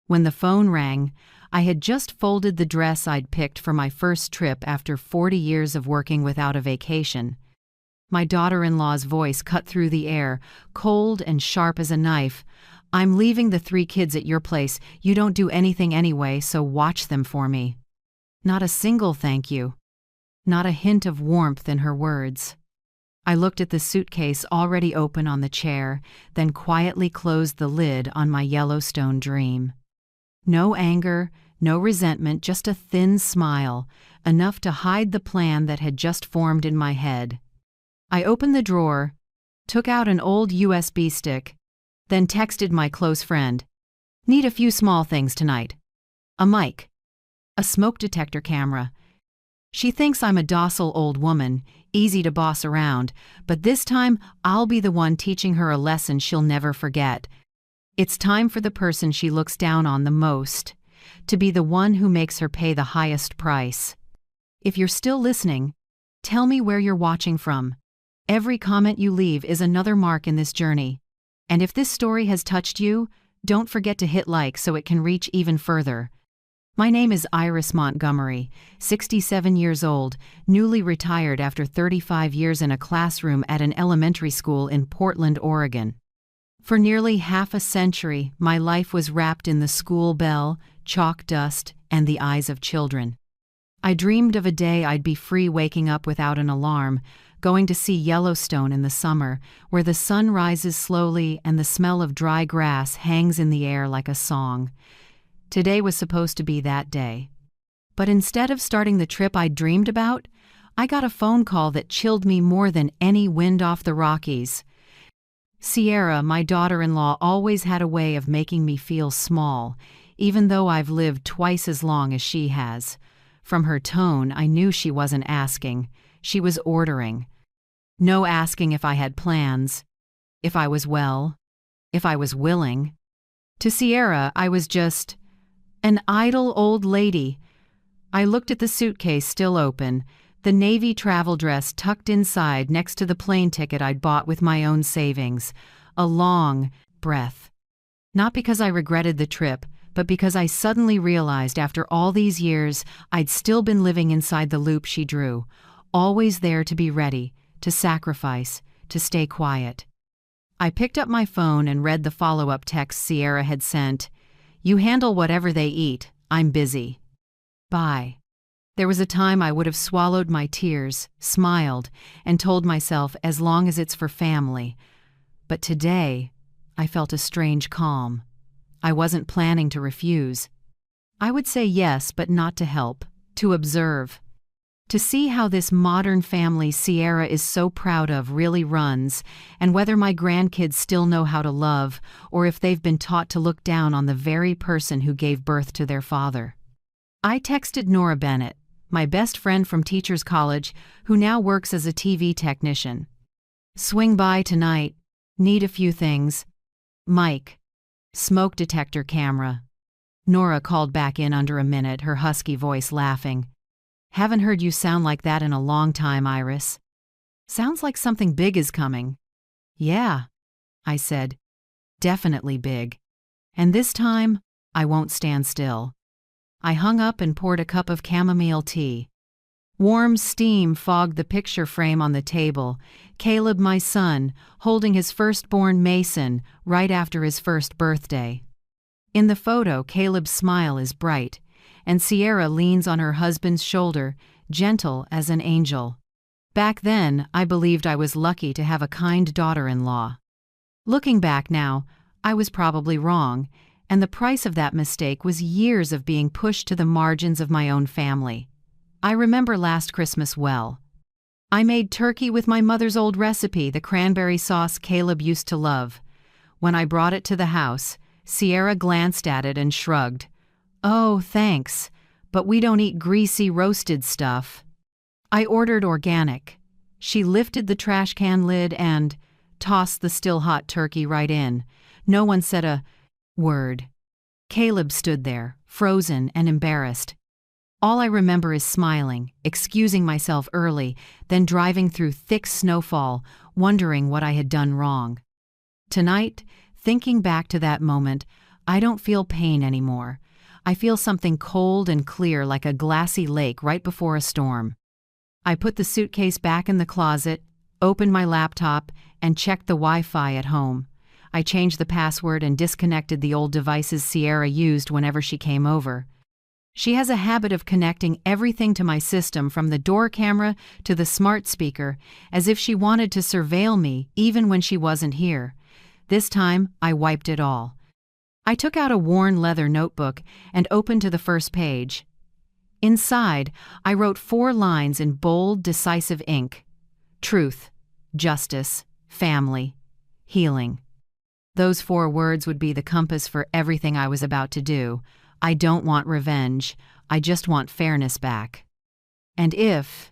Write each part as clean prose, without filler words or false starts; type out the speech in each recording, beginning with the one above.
When the phone rang, I had just folded the dress I'd picked for my first trip after 40 years of working without a vacation. My daughter-in-law's voice cut through the air, cold and sharp as a knife. "I'm leaving the 3 kids at your place. You don't do anything anyway, so watch them for me." Not a single thank you. Not a hint of warmth in her words. I looked at the suitcase already open on the chair, then quietly closed the lid on my Yellowstone dream. No anger, no resentment, just a thin smile, enough to hide the plan that had just formed in my head. I opened the drawer, took out an old USB stick, then texted my close friend. "Need a few small things tonight. A mic. A smoke detector camera. She thinks I'm a docile old woman, easy to boss around, but this time I'll be the one teaching her a lesson she'll never forget. It's time for the person she looks down on the most, to be the one who makes her pay the highest price." If you're still listening, tell me where you're watching from. Every comment you leave is another mark in this journey. And if this story has touched you, don't forget to hit like so it can reach even further. My name is Iris Montgomery, 67 years old, newly retired after 35 years in a classroom at an elementary school in Portland, Oregon. For nearly half a century, my life was wrapped in the school bell, chalk dust, and the eyes of children. I dreamed of a day I'd be free, waking up without an alarm, going to see Yellowstone in the summer, where the sun rises slowly and the smell of dry grass hangs in the air like a song. Today was supposed to be that day. But instead of starting the trip I'd dreamed about, I got a phone call that chilled me more than any wind off the Rockies. Sierra, my daughter-in-law, always had a way of making me feel small, even though I've lived twice as long as she has. From her tone, I knew she wasn't asking. She was ordering. No asking if I had plans, if I was well, if I was willing. To Sierra, I was just an idle old lady. I looked at the suitcase still open, the navy travel dress tucked inside next to the plane ticket I'd bought with my own savings. A long breath. Not because I regretted the trip, but because I suddenly realized after all these years I'd still been living inside the loop she drew, always there to be ready, to sacrifice, to stay quiet. I picked up my phone and read the follow-up text Sierra had sent. "You handle whatever they eat. I'm busy. Bye." There was a time I would have swallowed my tears, smiled, and told myself as long as it's for family. But today, I felt a strange calm. I wasn't planning to refuse. I would say yes, but not to help, to observe. To see how this modern family Sierra is so proud of really runs, and whether my grandkids still know how to love, or if they've been taught to look down on the very person who gave birth to their father. I texted Nora Bennett, my best friend from Teachers College, who now works as a TV technician. "Swing by tonight. Need a few things. Mic. Smoke detector camera." Nora called back in under a minute, her husky voice laughing. "Haven't heard you sound like that in a long time, Iris. Sounds like something big is coming." "Yeah," I said. "Definitely big. And this time, I won't stand still." I hung up and poured a cup of chamomile tea. Warm steam fogged the picture frame on the table. Caleb, my son, holding his firstborn Mason right after his first birthday. In the photo, Caleb's smile is bright, and Sierra leans on her husband's shoulder, gentle as an angel. Back then, I believed I was lucky to have a kind daughter-in-law. Looking back now, I was probably wrong, and the price of that mistake was years of being pushed to the margins of my own family. I remember last Christmas well. I made turkey with my mother's old recipe, the cranberry sauce Caleb used to love. When I brought it to the house, Sierra glanced at it and shrugged. "Oh, thanks, but we don't eat greasy roasted stuff." I ordered organic. She lifted the trash can lid and tossed the still hot turkey right in. No one said a word. Caleb stood there, frozen and embarrassed. All I remember is smiling, excusing myself early, then driving through thick snowfall, wondering what I had done wrong. Tonight, thinking back to that moment, I don't feel pain anymore. I feel something cold and clear like a glassy lake right before a storm. I put the suitcase back in the closet, opened my laptop, and checked the Wi-Fi at home. I changed the password and disconnected the old devices Sierra used whenever she came over. She has a habit of connecting everything to my system from the door camera to the smart speaker, as if she wanted to surveil me even when she wasn't here. This time, I wiped it all. I took out a worn leather notebook and opened to the first page. Inside, I wrote 4 lines in bold, decisive ink. Truth, justice, family, healing. Those 4 words would be the compass for everything I was about to do. I don't want revenge. I just want fairness back. And if,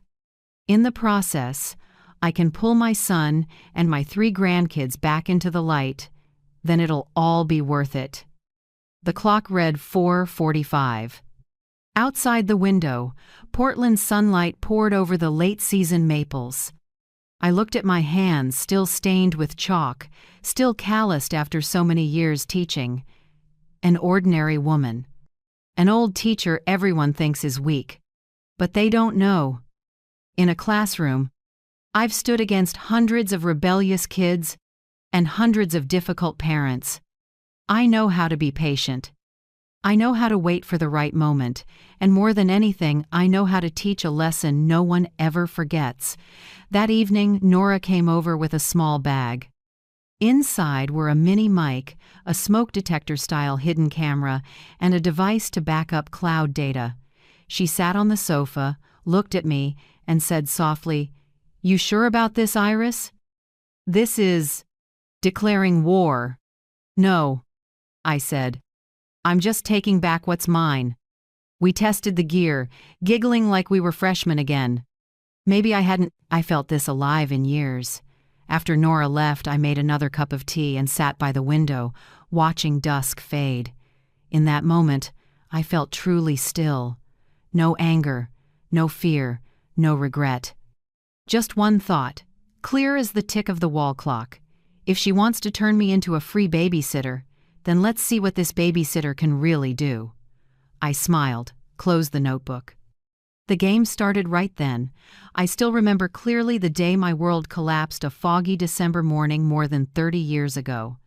in the process, I can pull my son and my 3 grandkids back into the light, then it'll all be worth it. The clock read 4:45. Outside the window, Portland sunlight poured over the late-season maples. I looked at my hands, still stained with chalk, still calloused after so many years teaching. An ordinary woman. An old teacher everyone thinks is weak. But they don't know. In a classroom, I've stood against hundreds of rebellious kids and hundreds of difficult parents. I know how to be patient. I know how to wait for the right moment, and more than anything, I know how to teach a lesson no one ever forgets. That evening, Nora came over with a small bag. Inside were a mini mic, a smoke detector-style hidden camera, and a device to back up cloud data. She sat on the sofa, looked at me, and said softly, "You sure about this, Iris? This is declaring war." "No," I said. "I'm just taking back what's mine." We tested the gear, giggling like we were freshmen again. Maybe I felt this alive in years. After Nora left, I made another cup of tea and sat by the window, watching dusk fade. In that moment, I felt truly still. No anger, no fear, no regret. Just one thought, clear as the tick of the wall clock. If she wants to turn me into a free babysitter, then let's see what this babysitter can really do. I smiled, closed the notebook. The game started right then. I still remember clearly the day my world collapsed, a foggy December morning more than 30 years ago.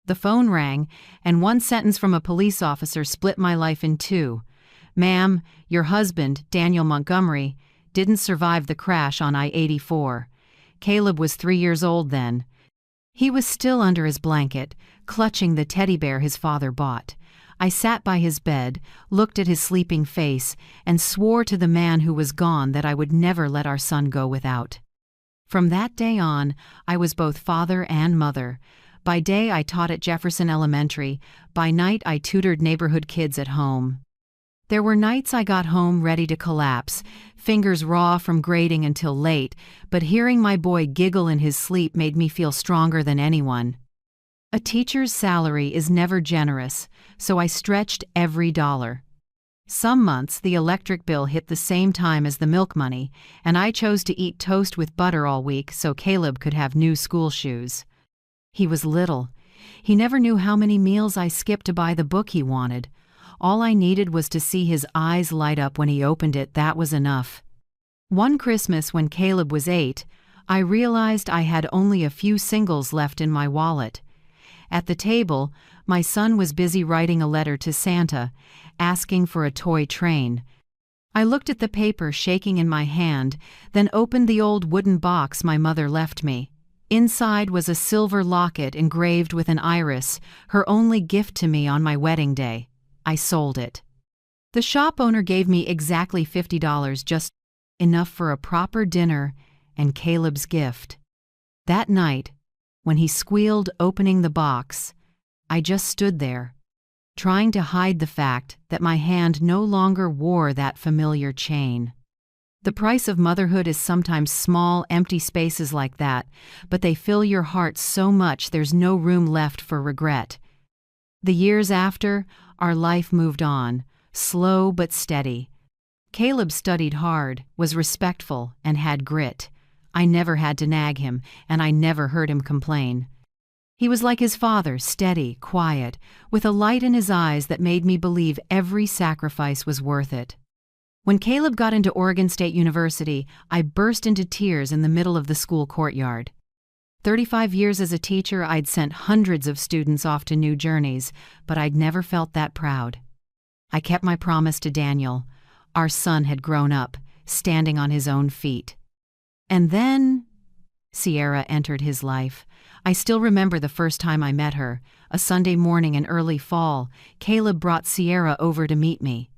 The phone rang, and one sentence from a police officer split my life in 2. "Ma'am, your husband, Daniel Montgomery, didn't survive the crash on I-84. Caleb was 3 years old then. He was still under his blanket, clutching the teddy bear his father bought. I sat by his bed, looked at his sleeping face, and swore to the man who was gone that I would never let our son go without. From that day on, I was both father and mother. By day I taught at Jefferson Elementary, by night I tutored neighborhood kids at home. There were nights I got home ready to collapse, fingers raw from grading until late, but hearing my boy giggle in his sleep made me feel stronger than anyone. A teacher's salary is never generous, so I stretched every dollar. Some months the electric bill hit the same time as the milk money, and I chose to eat toast with butter all week so Caleb could have new school shoes. He was little. He never knew how many meals I skipped to buy the book he wanted. All I needed was to see his eyes light up when he opened it. That was enough. One Christmas when Caleb was 8, I realized I had only a few singles left in my wallet. At the table, my son was busy writing a letter to Santa, asking for a toy train. I looked at the paper shaking in my hand, then opened the old wooden box my mother left me. Inside was a silver locket engraved with an iris, her only gift to me on my wedding day. I sold it. The shop owner gave me exactly $50, just enough for a proper dinner and Caleb's gift. That night, when he squealed opening the box, I just stood there, trying to hide the fact that my hand no longer wore that familiar chain. The price of motherhood is sometimes small, empty spaces like that, but they fill your heart so much there's no room left for regret. The years after, our life moved on, slow but steady. Caleb studied hard, was respectful, and had grit. I never had to nag him, and I never heard him complain. He was like his father, steady, quiet, with a light in his eyes that made me believe every sacrifice was worth it. When Caleb got into Oregon State University, I burst into tears in the middle of the school courtyard. 35 years as a teacher, I'd sent hundreds of students off to new journeys, but I'd never felt that proud. I kept my promise to Daniel. Our son had grown up, standing on his own feet. And then Sierra entered his life. I still remember the first time I met her, a Sunday morning in early fall. Caleb brought Sierra over to meet me.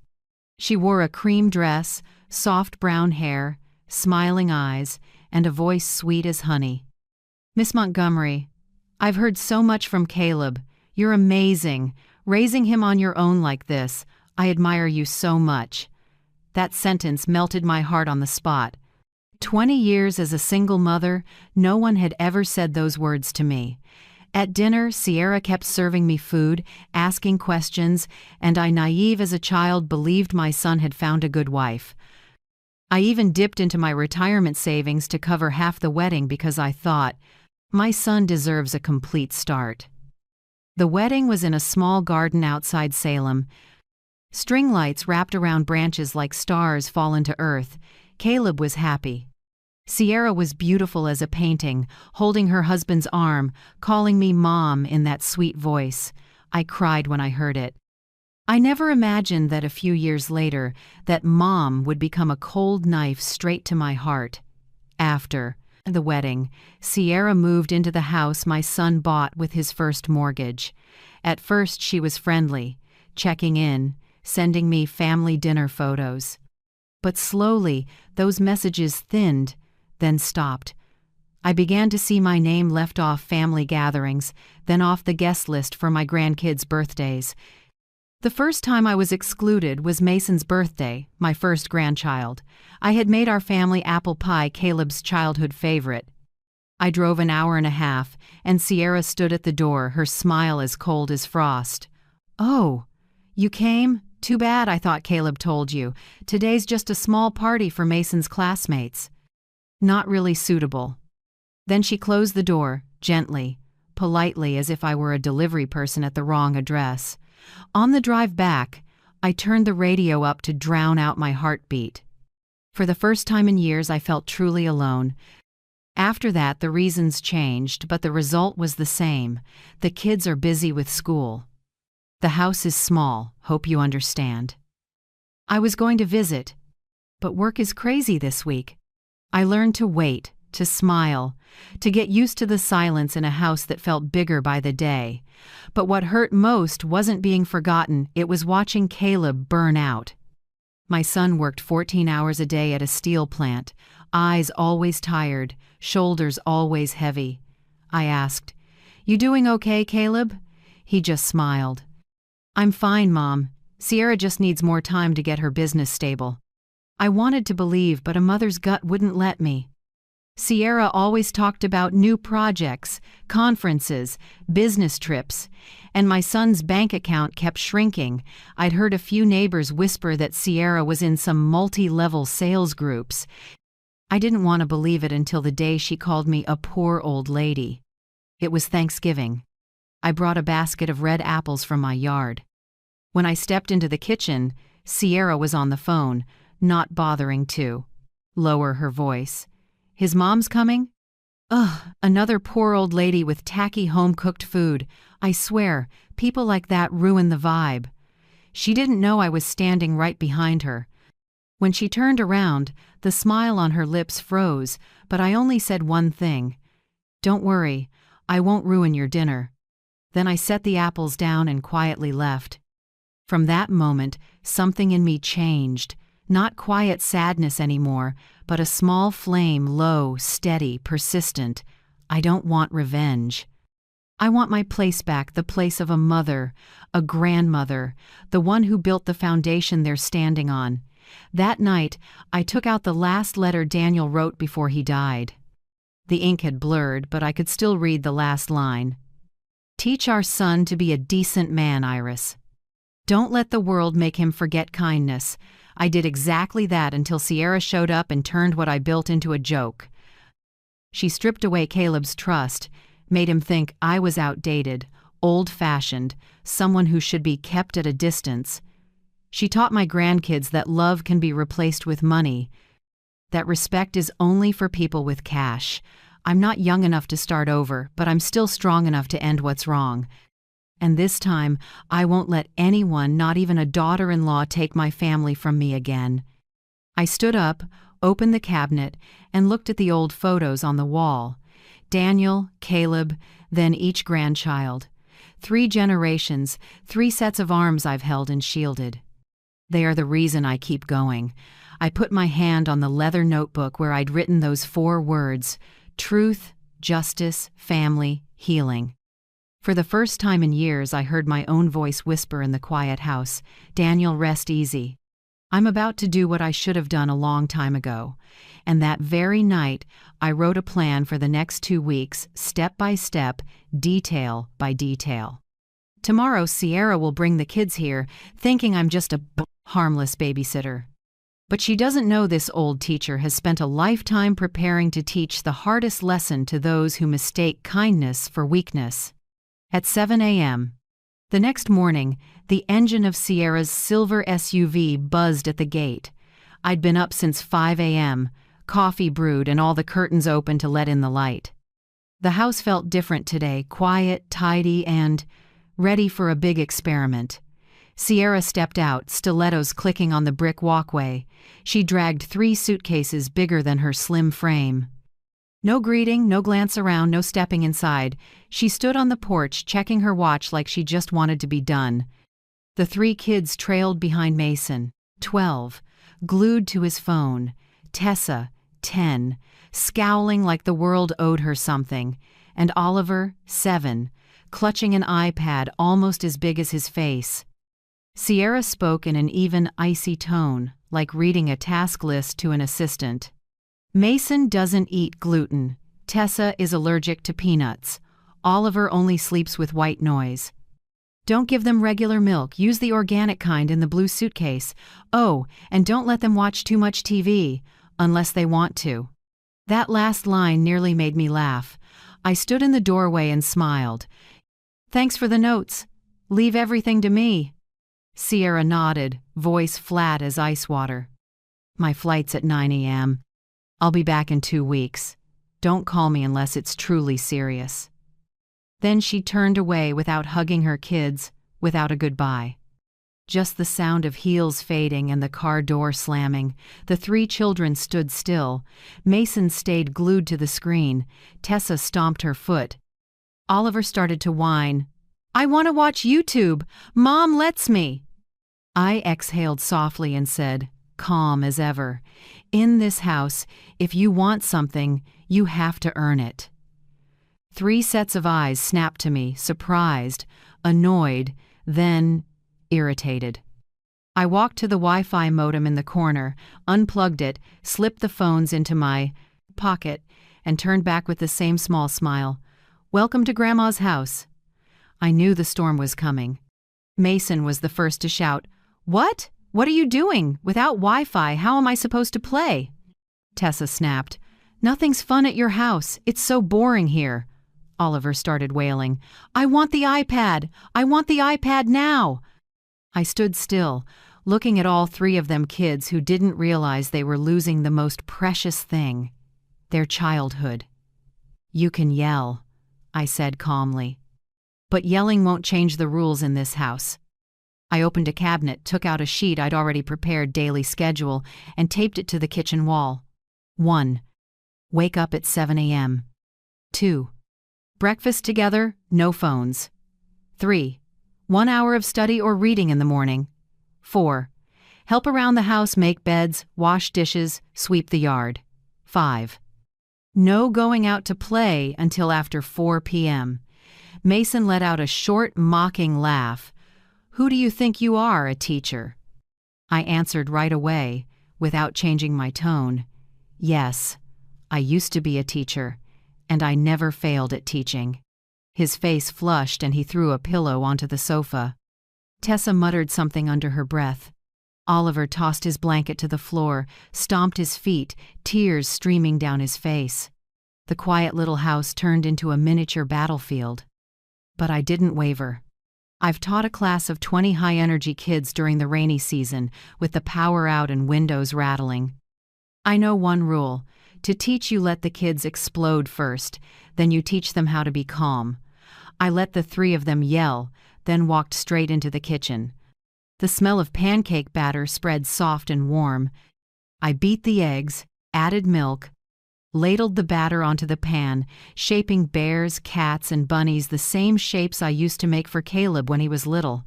She wore a cream dress, soft brown hair, smiling eyes, and a voice sweet as honey. "Miss Montgomery, I've heard so much from Caleb. You're amazing. Raising him on your own like this, I admire you so much." That sentence melted my heart on the spot. 20 years as a single mother, no one had ever said those words to me. At dinner, Sierra kept serving me food, asking questions, and I, naive as a child, believed my son had found a good wife. I even dipped into my retirement savings to cover half the wedding because I thought, my son deserves a complete start. The wedding was in a small garden outside Salem. String lights wrapped around branches like stars fallen to earth. Caleb was happy. Sierra was beautiful as a painting, holding her husband's arm, calling me Mom in that sweet voice. I cried when I heard it. I never imagined that a few years later, that Mom would become a cold knife straight to my heart. After the wedding, Sierra moved into the house my son bought with his first mortgage. At first she was friendly, checking in, sending me family dinner photos. But slowly, those messages thinned, then stopped. I began to see my name left off family gatherings, then off the guest list for my grandkids' birthdays. The first time I was excluded was Mason's birthday, my first grandchild. I had made our family apple pie Caleb's childhood favorite. I drove an hour and a half, and Sierra stood at the door, her smile as cold as frost. "Oh, you came? Too bad, I thought Caleb told you. Today's just a small party for Mason's classmates." Not really suitable. Then she closed the door, gently, politely, as if I were a delivery person at the wrong address. On the drive back, I turned the radio up to drown out my heartbeat. For the first time in years, I felt truly alone. After that, the reasons changed, but the result was the same. The kids are busy with school. The house is small, hope you understand. I was going to visit, but work is crazy this week. I learned to wait, to smile, to get used to the silence in a house that felt bigger by the day. But what hurt most wasn't being forgotten, it was watching Caleb burn out. My son worked 14 hours a day at a steel plant, eyes always tired, shoulders always heavy. I asked, "You doing okay, Caleb?" He just smiled. "I'm fine, Mom. Sierra just needs more time to get her business stable." I wanted to believe, but a mother's gut wouldn't let me. Sierra always talked about new projects, conferences, business trips, and my son's bank account kept shrinking. I'd heard a few neighbors whisper that Sierra was in some multi-level sales groups. I didn't want to believe it until the day she called me a poor old lady. It was Thanksgiving. I brought a basket of red apples from my yard. When I stepped into the kitchen, Sierra was on the phone, not bothering to lower her voice. "His mom's coming?" Ugh, another poor old lady with tacky home-cooked food. I swear, people like that ruin the vibe. She didn't know I was standing right behind her. When she turned around, the smile on her lips froze, but I only said one thing. "Don't worry, I won't ruin your dinner." Then I set the apples down and quietly left. From that moment, something in me changed. Not quiet sadness anymore, but a small flame, low, steady, persistent. I don't want revenge. I want my place back, the place of a mother, a grandmother, the one who built the foundation they're standing on. That night, I took out the last letter Daniel wrote before he died. The ink had blurred, but I could still read the last line. "Teach our son to be a decent man, Iris. Don't let the world make him forget kindness." I did exactly that until Sierra showed up and turned what I built into a joke. She stripped away Caleb's trust, made him think I was outdated, old-fashioned, someone who should be kept at a distance. She taught my grandkids that love can be replaced with money, that respect is only for people with cash. I'm not young enough to start over, but I'm still strong enough to end what's wrong. And this time, I won't let anyone, not even a daughter-in-law, take my family from me again. I stood up, opened the cabinet, and looked at the old photos on the wall. Daniel, Caleb, then each grandchild. 3 generations, 3 sets of arms I've held and shielded. They are the reason I keep going. I put my hand on the leather notebook where I'd written those 4 words: truth, justice, family, healing. For the first time in years, I heard my own voice whisper in the quiet house, "Daniel, rest easy. I'm about to do what I should have done a long time ago." And that very night, I wrote a plan for the next 2 weeks, step by step, detail by detail. Tomorrow, Sierra will bring the kids here, thinking I'm just a harmless babysitter. But she doesn't know this old teacher has spent a lifetime preparing to teach the hardest lesson to those who mistake kindness for weakness. At 7 a.m. the next morning, the engine of Sierra's silver SUV buzzed at the gate. I'd been up since 5 a.m., coffee brewed and all the curtains open to let in the light. The house felt different today, quiet, tidy, and ready for a big experiment. Sierra stepped out, stilettos clicking on the brick walkway. She dragged 3 suitcases bigger than her slim frame. No greeting, no glance around, no stepping inside. She stood on the porch, checking her watch like she just wanted to be done. The 3 kids trailed behind Mason, 12, glued to his phone. Tessa, 10, scowling like the world owed her something. And Oliver, 7, clutching an iPad almost as big as his face. Sierra spoke in an even, icy tone, like reading a task list to an assistant. Mason doesn't eat gluten. Tessa is allergic to peanuts. Oliver only sleeps with white noise. Don't give them regular milk. Use the organic kind in the blue suitcase. Oh, and don't let them watch too much TV, unless they want to. That last line nearly made me laugh. I stood in the doorway and smiled. Thanks for the notes. Leave everything to me. Sierra nodded, voice flat as ice water. My flight's at 9 a.m. I'll be back in 2 weeks. Don't call me unless it's truly serious. Then she turned away without hugging her kids, without a goodbye. Just the sound of heels fading and the car door slamming. The 3 children stood still. Mason stayed glued to the screen. Tessa stomped her foot. Oliver started to whine. I want to watch YouTube. Mom lets me. I exhaled softly and said, calm as ever, in this house, if you want something, you have to earn it. 3 sets of eyes snapped to me, surprised, annoyed, then irritated. I walked to the Wi-Fi modem in the corner, unplugged it, slipped the phones into my pocket, and turned back with the same small smile. Welcome to Grandma's house. I knew the storm was coming. Mason was the first to shout, What? What are you doing? Without Wi-Fi, how am I supposed to play? Tessa snapped. Nothing's fun at your house. It's so boring here. Oliver started wailing. I want the iPad. I want the iPad now. I stood still, looking at all 3 of them kids who didn't realize they were losing the most precious thing, their childhood. You can yell, I said calmly. But yelling won't change the rules in this house. I opened a cabinet, took out a sheet I'd already prepared daily schedule, and taped it to the kitchen wall. 1. Wake up at 7 a.m. 2. Breakfast together, no phones. 3. 1 hour of study or reading in the morning. 4. Help around the house, make beds, wash dishes, sweep the yard. 5. No going out to play until after 4 p.m. Mason let out a short, mocking laugh. Who do you think you are, a teacher? I answered right away, without changing my tone. Yes, I used to be a teacher, and I never failed at teaching. His face flushed and he threw a pillow onto the sofa. Tessa muttered something under her breath. Oliver tossed his blanket to the floor, stomped his feet, tears streaming down his face. The quiet little house turned into a miniature battlefield. But I didn't waver. I've taught a class of 20 high-energy kids during the rainy season, with the power out and windows rattling. I know one rule: to teach, you let the kids explode first, then you teach them how to be calm. I let the three of them yell, then walked straight into the kitchen. The smell of pancake batter spread soft and warm. I beat the eggs, added milk, ladled the batter onto the pan, shaping bears, cats, and bunnies the same shapes I used to make for Caleb when he was little.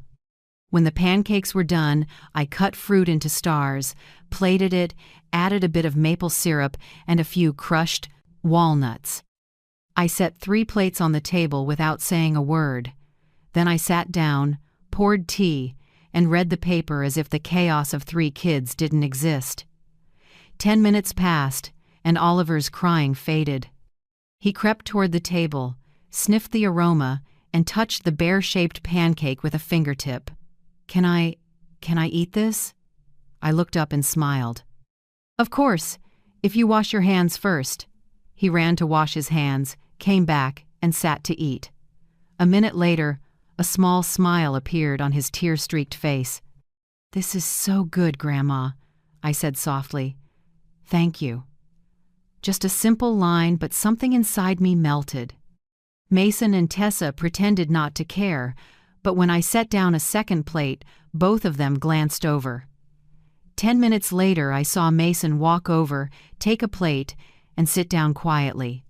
When the pancakes were done, I cut fruit into stars, plated it, added a bit of maple syrup, and a few crushed walnuts. I set 3 plates on the table without saying a word. Then I sat down, poured tea, and read the paper as if the chaos of 3 kids didn't exist. 10 minutes passed, and Oliver's crying faded. He crept toward the table, sniffed the aroma, and touched the bear-shaped pancake with a fingertip. Can I eat this?" I looked up and smiled. "Of course, if you wash your hands first." He ran to wash his hands, came back, and sat to eat. A minute later, a small smile appeared on his tear-streaked face. "This is so good, Grandma," I said softly. "Thank you." Just a simple line, but something inside me melted. Mason and Tessa pretended not to care, but when I set down a second plate, both of them glanced over. 10 minutes later, I saw Mason walk over, take a plate, and sit down quietly.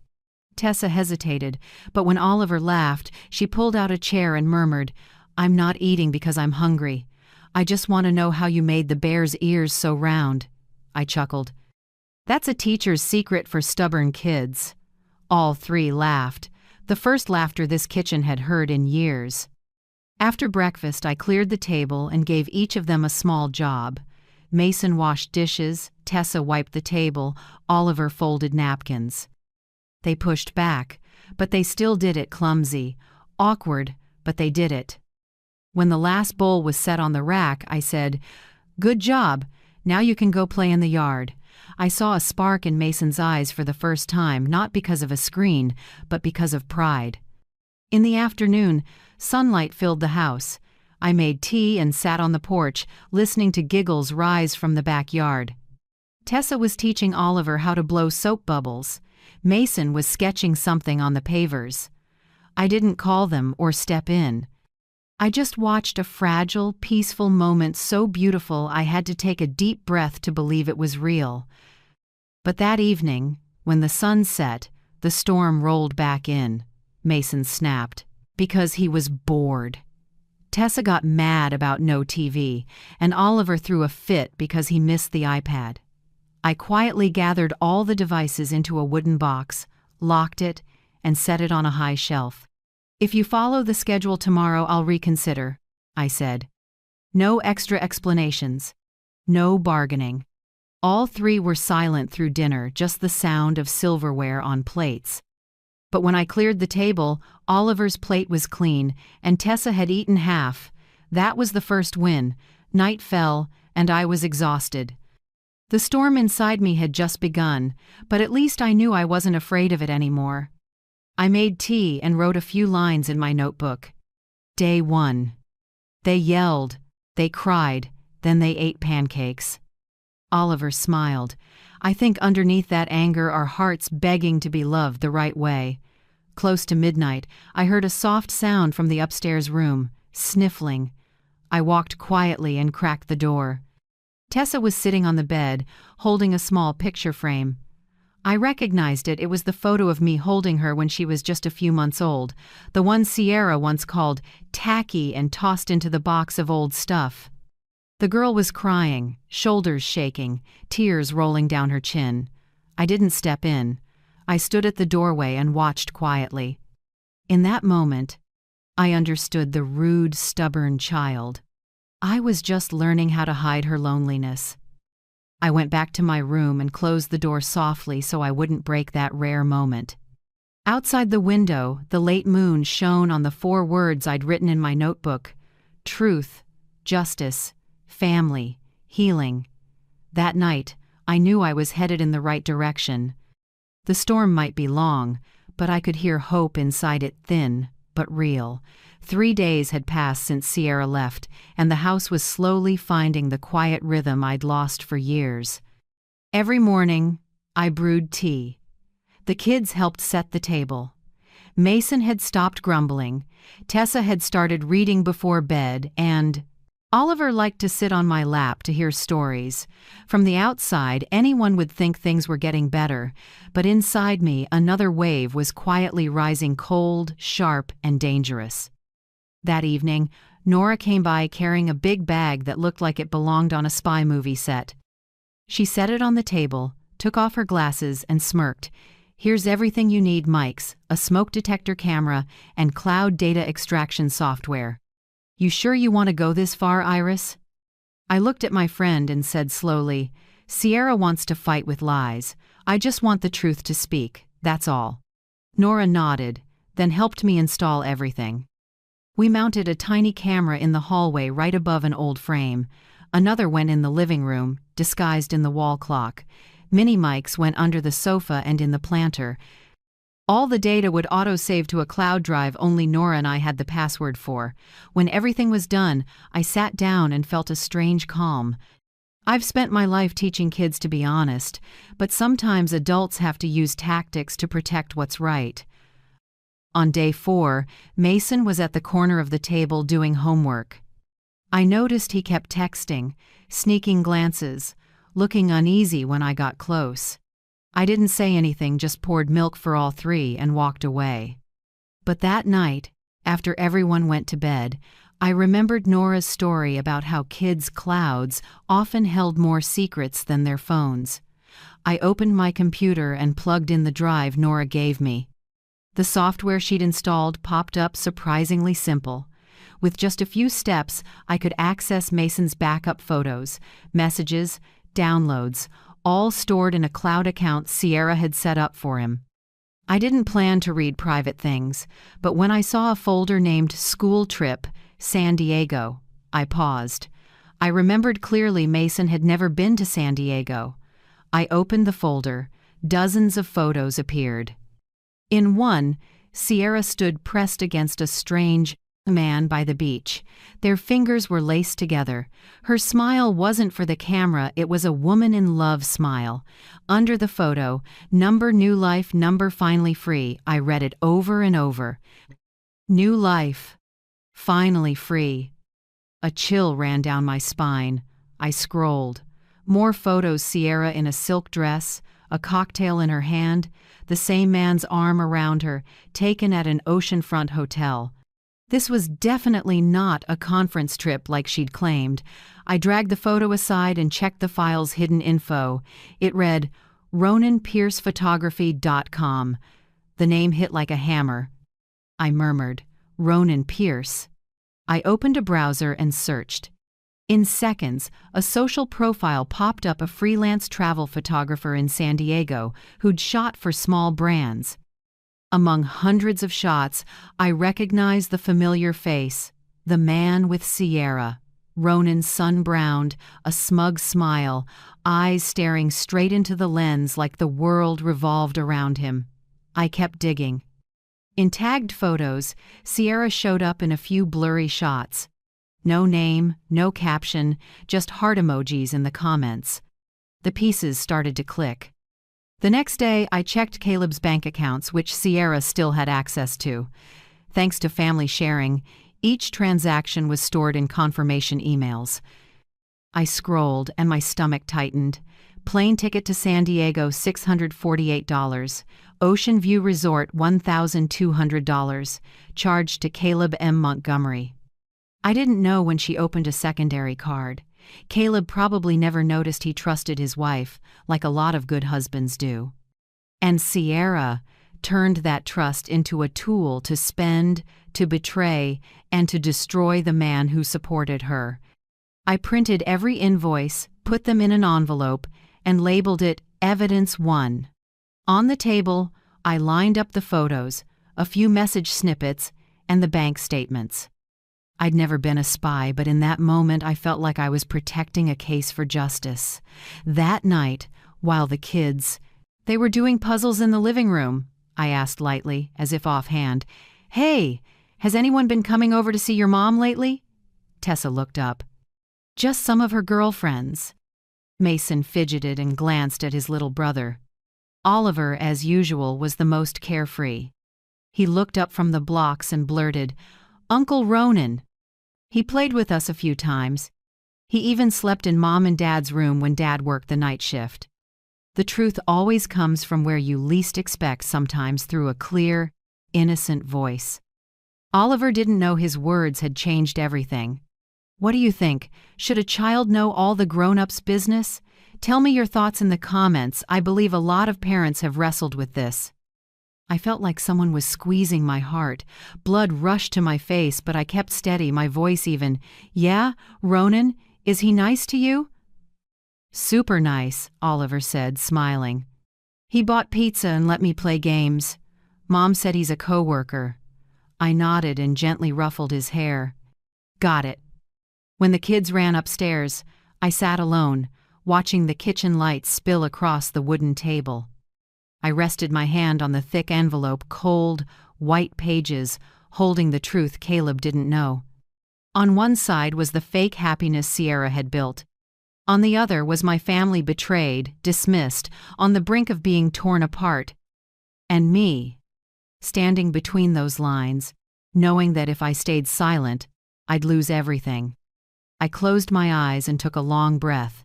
Tessa hesitated, but when Oliver laughed, she pulled out a chair and murmured, "I'm not eating because I'm hungry. I just want to know how you made the bear's ears so round." I chuckled. "That's a teacher's secret for stubborn kids." All 3 laughed, the first laughter this kitchen had heard in years. After breakfast, I cleared the table and gave each of them a small job. Mason washed dishes, Tessa wiped the table, Oliver folded napkins. They pushed back, but they still did it clumsy, awkward, but they did it. When the last bowl was set on the rack, I said, "Good job, now you can go play in the yard." I saw a spark in Mason's eyes for the first time, not because of a screen, but because of pride. In the afternoon, sunlight filled the house. I made tea and sat on the porch, listening to giggles rise from the backyard. Tessa was teaching Oliver how to blow soap bubbles. Mason was sketching something on the pavers. I didn't call them or step in. I just watched a fragile, peaceful moment so beautiful I had to take a deep breath to believe it was real. But that evening, when the sun set, the storm rolled back in. Mason snapped, because he was bored. Tessa got mad about no TV, and Oliver threw a fit because he missed the iPad. I quietly gathered all the devices into a wooden box, locked it, and set it on a high shelf. "If you follow the schedule tomorrow, I'll reconsider," I said. No extra explanations. No bargaining. All 3 were silent through dinner, just the sound of silverware on plates. But when I cleared the table, Oliver's plate was clean, and Tessa had eaten half. That was the first win. Night fell, and I was exhausted. The storm inside me had just begun, but at least I knew I wasn't afraid of it anymore. I made tea and wrote a few lines in my notebook. Day 1. They yelled, they cried, then they ate pancakes. Oliver smiled. I think underneath that anger are hearts begging to be loved the right way. Close to midnight, I heard a soft sound from the upstairs room, sniffling. I walked quietly and cracked the door. Tessa was sitting on the bed, holding a small picture frame. I recognized it. It was the photo of me holding her when she was just a few months old, the one Sierra once called tacky and tossed into the box of old stuff. The girl was crying, shoulders shaking, tears rolling down her chin. I didn't step in. I stood at the doorway and watched quietly. In that moment, I understood the rude, stubborn child. I was just learning how to hide her loneliness. I went back to my room and closed the door softly so I wouldn't break that rare moment. Outside the window, the late moon shone on the 4 words I'd written in my notebook: truth, justice, family, healing. That night, I knew I was headed in the right direction. The storm might be long, but I could hear hope inside it, thin but real. 3 days had passed since Sierra left, and the house was slowly finding the quiet rhythm I'd lost for years. Every morning, I brewed tea. The kids helped set the table. Mason had stopped grumbling, Tessa had started reading before bed, and Oliver liked to sit on my lap to hear stories. From the outside, anyone would think things were getting better, but inside me, another wave was quietly rising, cold, sharp, and dangerous. That evening, Nora came by carrying a big bag that looked like it belonged on a spy movie set. She set it on the table, took off her glasses, and smirked. "Here's everything you need, mics, a smoke detector camera, and cloud data extraction software. You sure you want to go this far, Iris?" I looked at my friend and said slowly, "Sierra wants to fight with lies. I just want the truth to speak, that's all." Nora nodded, then helped me install everything. We mounted a tiny camera in the hallway right above an old frame. Another went in the living room, disguised in the wall clock. Mini mics went under the sofa and in the planter. All the data would auto-save to a cloud drive only Nora and I had the password for. When everything was done, I sat down and felt a strange calm. I've spent my life teaching kids to be honest, but sometimes adults have to use tactics to protect what's right. On day 4, Mason was at the corner of the table doing homework. I noticed he kept texting, sneaking glances, looking uneasy when I got close. I didn't say anything, just poured milk for all 3 and walked away. But that night, after everyone went to bed, I remembered Nora's story about how kids' clouds often held more secrets than their phones. I opened my computer and plugged in the drive Nora gave me. The software she'd installed popped up surprisingly simple. With just a few steps, I could access Mason's backup photos, messages, downloads, all stored in a cloud account Sierra had set up for him. I didn't plan to read private things, but when I saw a folder named School Trip, San Diego, I paused. I remembered clearly Mason had never been to San Diego. I opened the folder. Dozens of photos appeared. In one, Sierra stood pressed against a strange man by the beach. Their fingers were laced together. Her smile wasn't for the camera, it was a woman in love smile. Under the photo, "Number new life, number finally free." I read it over and over. New life. Finally free. A chill ran down my spine. I scrolled. More photos, Sierra in a silk dress, a cocktail in her hand, the same man's arm around her, taken at an oceanfront hotel. This was definitely not a conference trip like she'd claimed. I dragged the photo aside and checked the file's hidden info. It read, RonanPiercePhotography.com. The name hit like a hammer. I murmured, Ronan Pierce. I opened a browser and searched. In seconds, a social profile popped up, a freelance travel photographer in San Diego who'd shot for small brands. Among hundreds of shots, I recognized the familiar face, the man with Sierra. Ronan sun-browned, a smug smile, eyes staring straight into the lens like the world revolved around him. I kept digging. In tagged photos, Sierra showed up in a few blurry shots. No name, no caption, just heart emojis in the comments. The pieces started to click. The next day, I checked Caleb's bank accounts, which Sierra still had access to. Thanks to family sharing, each transaction was stored in confirmation emails. I scrolled and my stomach tightened. Plane ticket to San Diego, $648. Ocean View Resort, $1,200. Charged to Caleb M. Montgomery. I didn't know when she opened a secondary card. Caleb probably never noticed he trusted his wife, like a lot of good husbands do. And Sierra turned that trust into a tool to spend, to betray, and to destroy the man who supported her. I printed every invoice, put them in an envelope, and labeled it Evidence 1. On the table, I lined up the photos, a few message snippets, and the bank statements. I'd never been a spy, but in that moment I felt like I was protecting a case for justice. That night, while the kids, They were doing puzzles in the living room, I asked lightly, as if offhand. Hey, has anyone been coming over to see your mom lately? Tessa looked up. Just some of her girlfriends. Mason fidgeted and glanced at his little brother. Oliver, as usual, was the most carefree. He looked up from the blocks and blurted, Uncle Ronan. He played with us a few times. He even slept in Mom and Dad's room when Dad worked the night shift. The truth always comes from where you least expect, sometimes through a clear, innocent voice. Oliver didn't know his words had changed everything. What do you think? Should a child know all the grown-ups' business? Tell me your thoughts in the comments. I believe a lot of parents have wrestled with this. I felt like someone was squeezing my heart. Blood rushed to my face, but I kept steady, my voice even. Yeah, Ronan, is he nice to you? Super nice, Oliver said, smiling. He bought pizza and let me play games. Mom said he's a coworker. I nodded and gently ruffled his hair. Got it. When the kids ran upstairs, I sat alone, watching the kitchen lights spill across the wooden table. I rested my hand on the thick envelope, cold, white pages, holding the truth Caleb didn't know. On one side was the fake happiness Sierra had built. On the other was my family betrayed, dismissed, on the brink of being torn apart. And me, standing between those lines, knowing that if I stayed silent, I'd lose everything. I closed my eyes and took a long breath.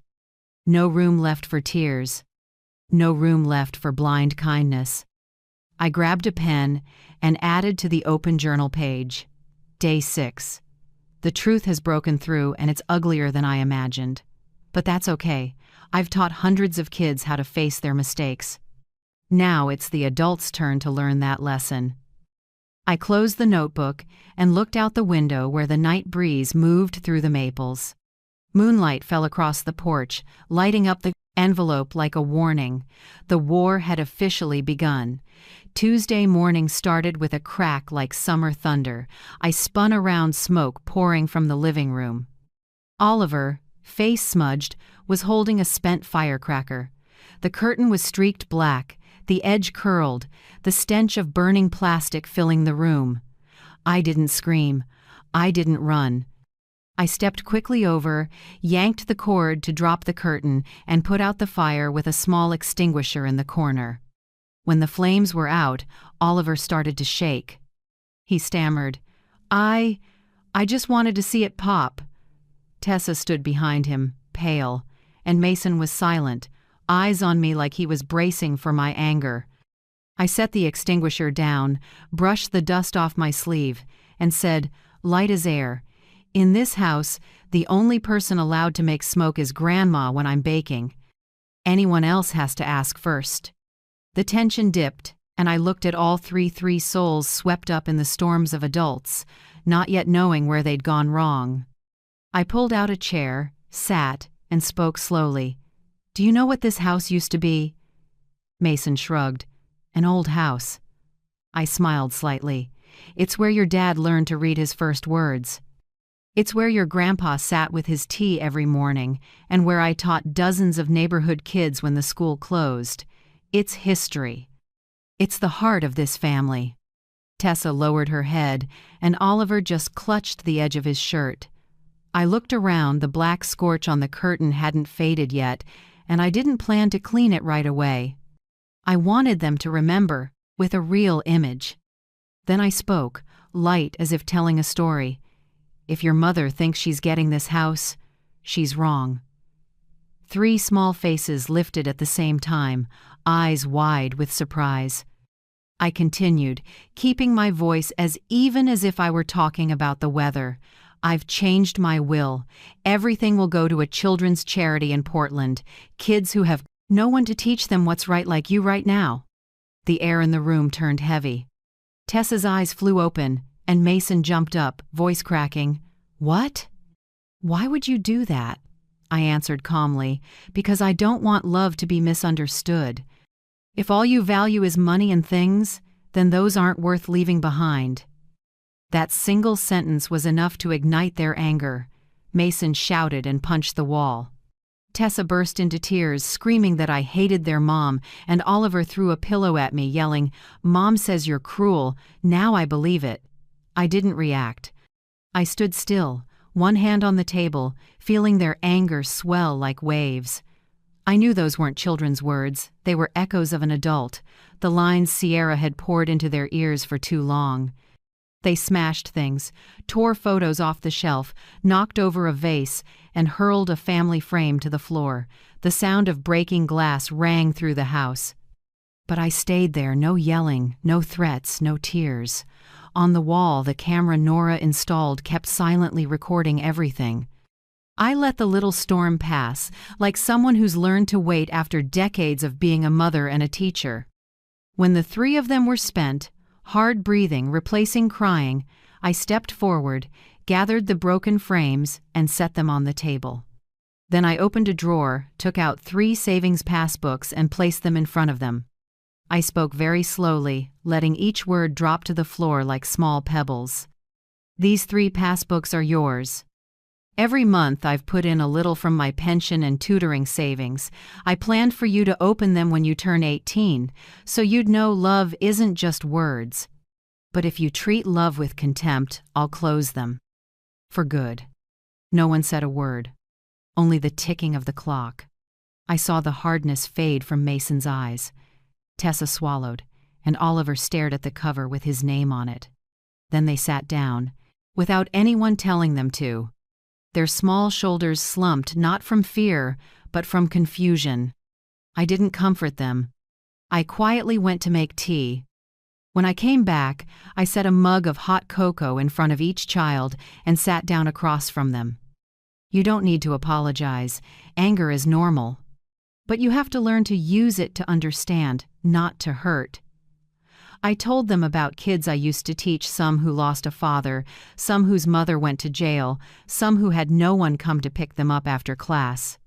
No room left for tears. No room left for blind kindness. I grabbed a pen and added to the open journal page. Day 6. The truth has broken through and it's uglier than I imagined. But that's okay. I've taught hundreds of kids how to face their mistakes. Now it's the adults' turn to learn that lesson. I closed the notebook and looked out the window where the night breeze moved through the maples. Moonlight fell across the porch, lighting up the envelope like a warning. The war had officially begun. Tuesday morning started with a crack like summer thunder. I spun around, smoke pouring from the living room. Oliver, face smudged, was holding a spent firecracker. The curtain was streaked black, the edge curled, the stench of burning plastic filling the room. I didn't scream. I didn't run. I stepped quickly over, yanked the cord to drop the curtain, and put out the fire with a small extinguisher in the corner. When the flames were out, Oliver started to shake. He stammered, I just wanted to see it pop." Tessa stood behind him, pale, and Mason was silent, eyes on me like he was bracing for my anger. I set the extinguisher down, brushed the dust off my sleeve, and said, light as air, "In this house, the only person allowed to make smoke is Grandma when I'm baking. Anyone else has to ask first." The tension dipped, and I looked at all three souls swept up in the storms of adults, not yet knowing where they'd gone wrong. I pulled out a chair, sat, and spoke slowly. "Do you know what this house used to be?" Mason shrugged. "An old house." I smiled slightly. "It's where your dad learned to read his first words. It's where your grandpa sat with his tea every morning, and where I taught dozens of neighborhood kids when the school closed. It's history. It's the heart of this family." Tessa lowered her head, and Oliver just clutched the edge of his shirt. I looked around. The black scorch on the curtain hadn't faded yet, and I didn't plan to clean it right away. I wanted them to remember, with a real image. Then I spoke, light as if telling a story. "If your mother thinks she's getting this house, she's wrong." 3 small faces lifted at the same time, eyes wide with surprise. I continued, keeping my voice as even as if I were talking about the weather. "I've changed my will. Everything will go to a children's charity in Portland. Kids who have no one to teach them what's right like you right now." The air in the room turned heavy. Tessa's eyes flew open, and Mason jumped up, voice cracking. "What? Why would you do that?" I answered calmly, "Because I don't want love to be misunderstood. If all you value is money and things, then those aren't worth leaving behind." That single sentence was enough to ignite their anger. Mason shouted and punched the wall. Tessa burst into tears, screaming that I hated their mom, and Oliver threw a pillow at me, yelling, "Mom says you're cruel, now I believe it." I didn't react. I stood still, one hand on the table, feeling their anger swell like waves. I knew those weren't children's words, they were echoes of an adult, the lines Sierra had poured into their ears for too long. They smashed things, tore photos off the shelf, knocked over a vase, and hurled a family frame to the floor. The sound of breaking glass rang through the house. But I stayed there, no yelling, no threats, no tears. On the wall, the camera Nora installed kept silently recording everything. I let the little storm pass, like someone who's learned to wait after decades of being a mother and a teacher. When the three of them were spent, hard breathing, replacing crying, I stepped forward, gathered the broken frames, and set them on the table. Then I opened a drawer, took out 3 savings passbooks, and placed them in front of them. I spoke very slowly, letting each word drop to the floor like small pebbles. "These 3 passbooks are yours. Every month I've put in a little from my pension and tutoring savings. I planned for you to open them when you turn 18, so you'd know love isn't just words. But if you treat love with contempt, I'll close them. For good." No one said a word, only the ticking of the clock. I saw the hardness fade from Mason's eyes. Tessa swallowed, and Oliver stared at the cover with his name on it. Then they sat down, without anyone telling them to. Their small shoulders slumped, not from fear, but from confusion. I didn't comfort them. I quietly went to make tea. When I came back, I set a mug of hot cocoa in front of each child and sat down across from them. "You don't need to apologize. Anger is normal. But you have to learn to use it to understand, not to hurt." I told them about kids I used to teach, some who lost a father, some whose mother went to jail, some who had no one come to pick them up after class.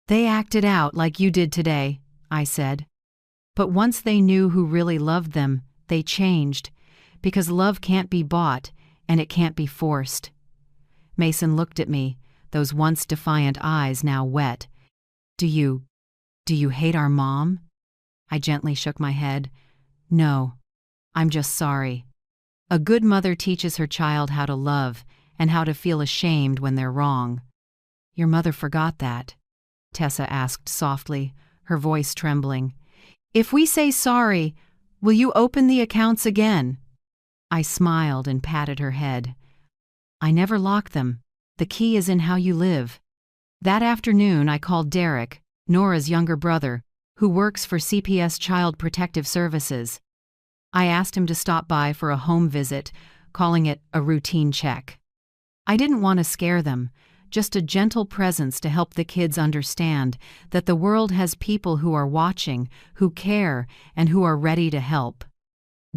"They acted out like you did today," I said. "But once they knew who really loved them, they changed, because love can't be bought, and it can't be forced." Mason looked at me, those once defiant eyes now wet. Do you hate our mom?" I gently shook my head. "No, I'm just sorry. A good mother teaches her child how to love and how to feel ashamed when they're wrong." "Your mother forgot that?" Tessa asked softly, her voice trembling. "If we say sorry, will you open the accounts again?" I smiled and patted her head. "I never lock them. The key is in how you live." That afternoon I called Derek, Nora's younger brother, who works for CPS Child Protective Services. I asked him to stop by for a home visit, calling it a routine check. I didn't want to scare them, just a gentle presence to help the kids understand that the world has people who are watching, who care, and who are ready to help.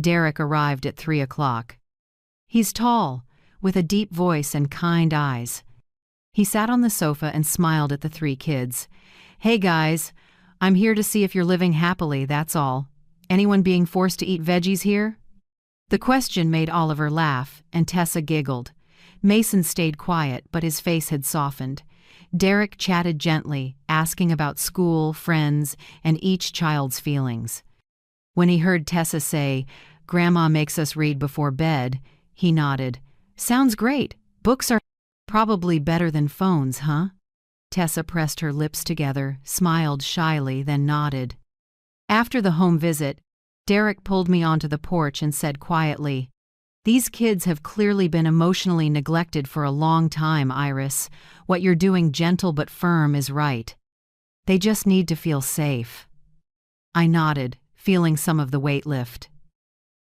Derek arrived at 3 o'clock. He's tall, with a deep voice and kind eyes. He sat on the sofa and smiled at the 3 kids. "Hey guys, I'm here to see if you're living happily, that's all. Anyone being forced to eat veggies here?" The question made Oliver laugh, and Tessa giggled. Mason stayed quiet, but his face had softened. Derek chatted gently, asking about school, friends, and each child's feelings. When he heard Tessa say, "Grandma makes us read before bed," he nodded. "Sounds great. Books are probably better than phones, huh?" Tessa pressed her lips together, smiled shyly, then nodded. After the home visit, Derek pulled me onto the porch and said quietly, "These kids have clearly been emotionally neglected for a long time, Iris. What you're doing, gentle but firm, is right. They just need to feel safe." I nodded, feeling some of the weight lift.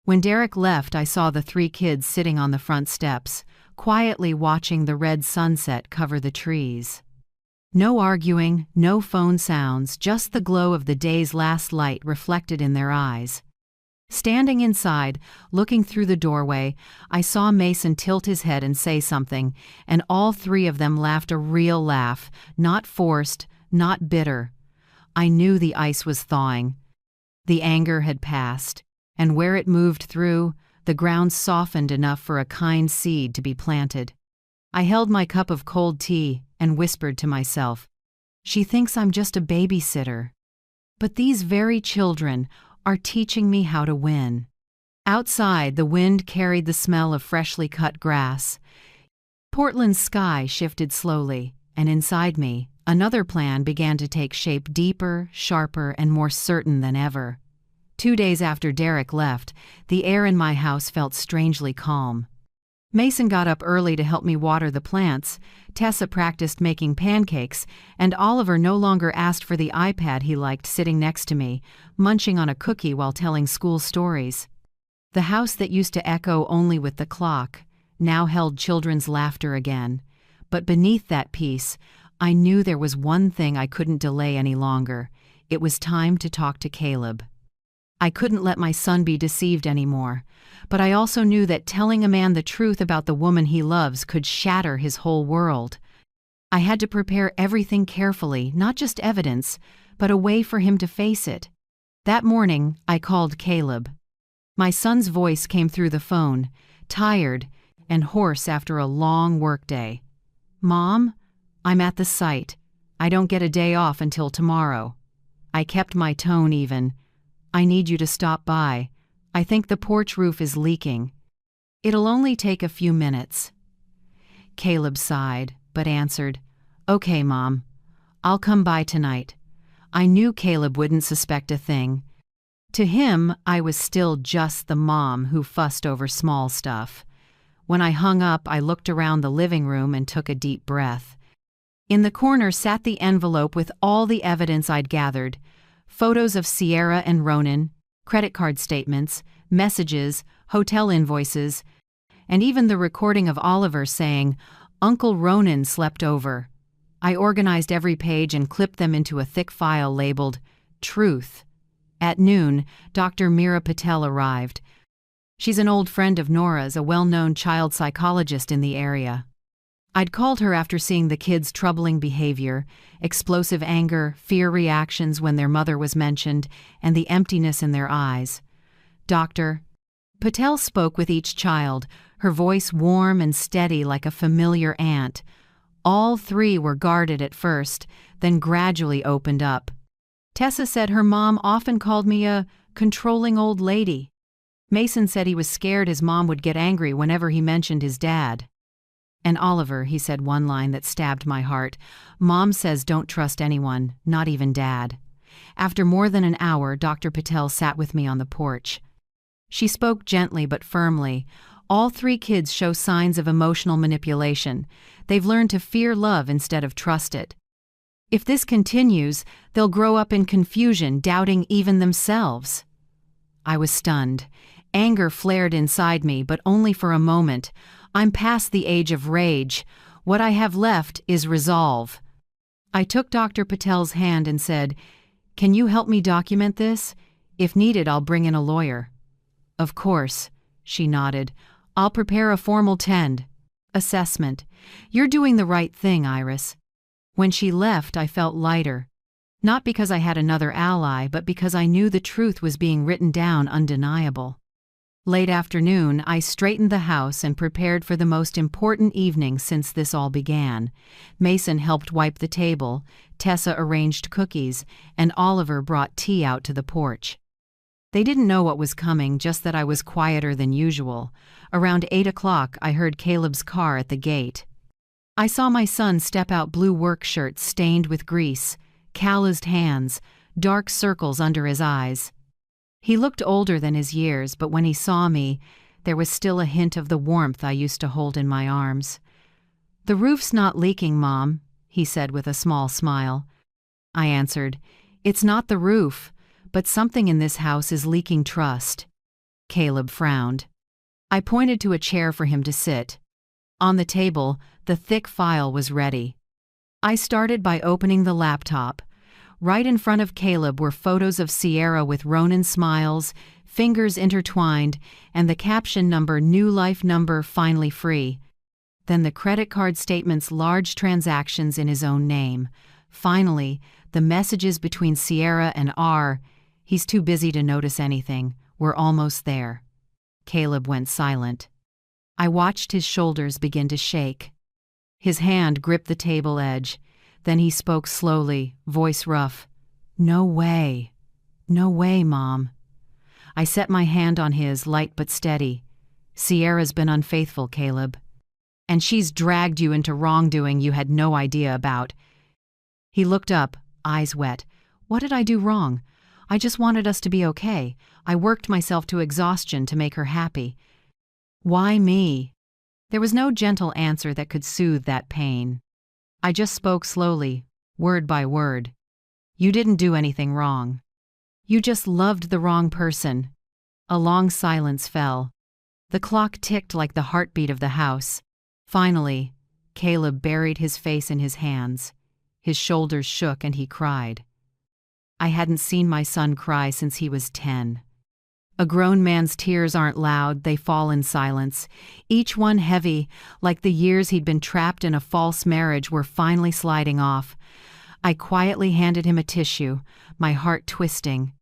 When Derek left, I saw the 3 kids sitting on the front steps, quietly watching the red sunset cover the trees. No arguing, no phone sounds, just the glow of the day's last light reflected in their eyes. Standing inside, looking through the doorway, I saw Mason tilt his head and say something, and all 3 of them laughed a real laugh, not forced, not bitter. I knew the ice was thawing. The anger had passed, and where it moved through, the ground softened enough for a kind seed to be planted. I held my cup of cold tea and whispered to myself, She thinks I'm just a babysitter. But these very children are teaching me how to win. Outside, the wind carried the smell of freshly cut grass. Portland's sky shifted slowly, and inside me, another plan began to take shape, deeper, sharper, and more certain than ever. 2 days after Derek left, the air in my house felt strangely calm. Mason got up early to help me water the plants, Tessa practiced making pancakes, and Oliver no longer asked for the iPad he liked sitting next to me, munching on a cookie while telling school stories. The house that used to echo only with the clock now held children's laughter again. But beneath that peace, I knew there was one thing I couldn't delay any longer. It was time to talk to Caleb. I couldn't let my son be deceived anymore, but I also knew that telling a man the truth about the woman he loves could shatter his whole world. I had to prepare everything carefully, not just evidence, but a way for him to face it. That morning, I called Caleb. My son's voice came through the phone, tired and hoarse after a long workday. "Mom, I'm at the site. I don't get a day off until tomorrow." I kept my tone even. "I need you to stop by. I think the porch roof is leaking. It'll only take a few minutes." Caleb sighed, but answered, "Okay, Mom. I'll come by tonight." I knew Caleb wouldn't suspect a thing. To him, I was still just the mom who fussed over small stuff. When I hung up, I looked around the living room and took a deep breath. In the corner sat the envelope with all the evidence I'd gathered: photos of Sierra and Ronan, credit card statements, messages, hotel invoices, and even the recording of Oliver saying, "Uncle Ronan slept over." I organized every page and clipped them into a thick file labeled Truth. At noon, Dr. Meera Patel arrived. She's an old friend of Nora's, a well-known child psychologist in the area. I'd called her after seeing the kids' troubling behavior, explosive anger, fear reactions when their mother was mentioned, and the emptiness in their eyes. Dr. Patel spoke with each child, her voice warm and steady like a familiar aunt. All 3 were guarded at first, then gradually opened up. Tessa said her mom often called me a controlling old lady. Mason said he was scared his mom would get angry whenever he mentioned his dad. And Oliver, he said one line that stabbed my heart. "Mom says don't trust anyone, not even Dad." After more than an hour, Dr. Patel sat with me on the porch. She spoke gently but firmly. "All 3 kids show signs of emotional manipulation. They've learned to fear love instead of trust it. If this continues, they'll grow up in confusion, doubting even themselves." I was stunned. Anger flared inside me, but only for a moment. I'm past the age of rage. What I have left is resolve. I took Dr. Patel's hand and said, "Can you help me document this? If needed, I'll bring in a lawyer." "Of course," she nodded. "I'll prepare a formal TEND assessment. You're doing the right thing, Iris." When she left, I felt lighter. Not because I had another ally, but because I knew the truth was being written down undeniable. Late afternoon, I straightened the house and prepared for the most important evening since this all began. Mason helped wipe the table, Tessa arranged cookies, and Oliver brought tea out to the porch. They didn't know what was coming, just that I was quieter than usual. Around 8 o'clock, I heard Caleb's car at the gate. I saw my son step out, blue work shirt stained with grease, calloused hands, dark circles under his eyes. He looked older than his years, but when he saw me, there was still a hint of the warmth I used to hold in my arms. "The roof's not leaking, Mom," he said with a small smile. I answered, "It's not the roof, but something in this house is leaking trust." Caleb frowned. I pointed to a chair for him to sit. On the table, the thick file was ready. I started by opening the laptop. Right in front of Caleb were photos of Sierra with Ronan smiles, fingers intertwined, and the caption number, "New life number, finally free." Then the credit card statement's large transactions in his own name. Finally, the messages between Sierra and R. He's too busy to notice anything. We're almost there. Caleb went silent. I watched his shoulders begin to shake. His hand gripped the table edge. Then he spoke slowly, voice rough. No way. No way, Mom. I set my hand on his, light but steady. Sierra's been unfaithful, Caleb. And she's dragged you into wrongdoing you had no idea about. He looked up, eyes wet. What did I do wrong? I just wanted us to be okay. I worked myself to exhaustion to make her happy. Why me? There was no gentle answer that could soothe that pain. I just spoke slowly, word by word. You didn't do anything wrong. You just loved the wrong person. A long silence fell. The clock ticked like the heartbeat of the house. Finally, Caleb buried his face in his hands. His shoulders shook and he cried. I hadn't seen my son cry since he was 10. A grown man's tears aren't loud, they fall in silence, each one heavy, like the years he'd been trapped in a false marriage were finally sliding off. I quietly handed him a tissue, my heart twisting.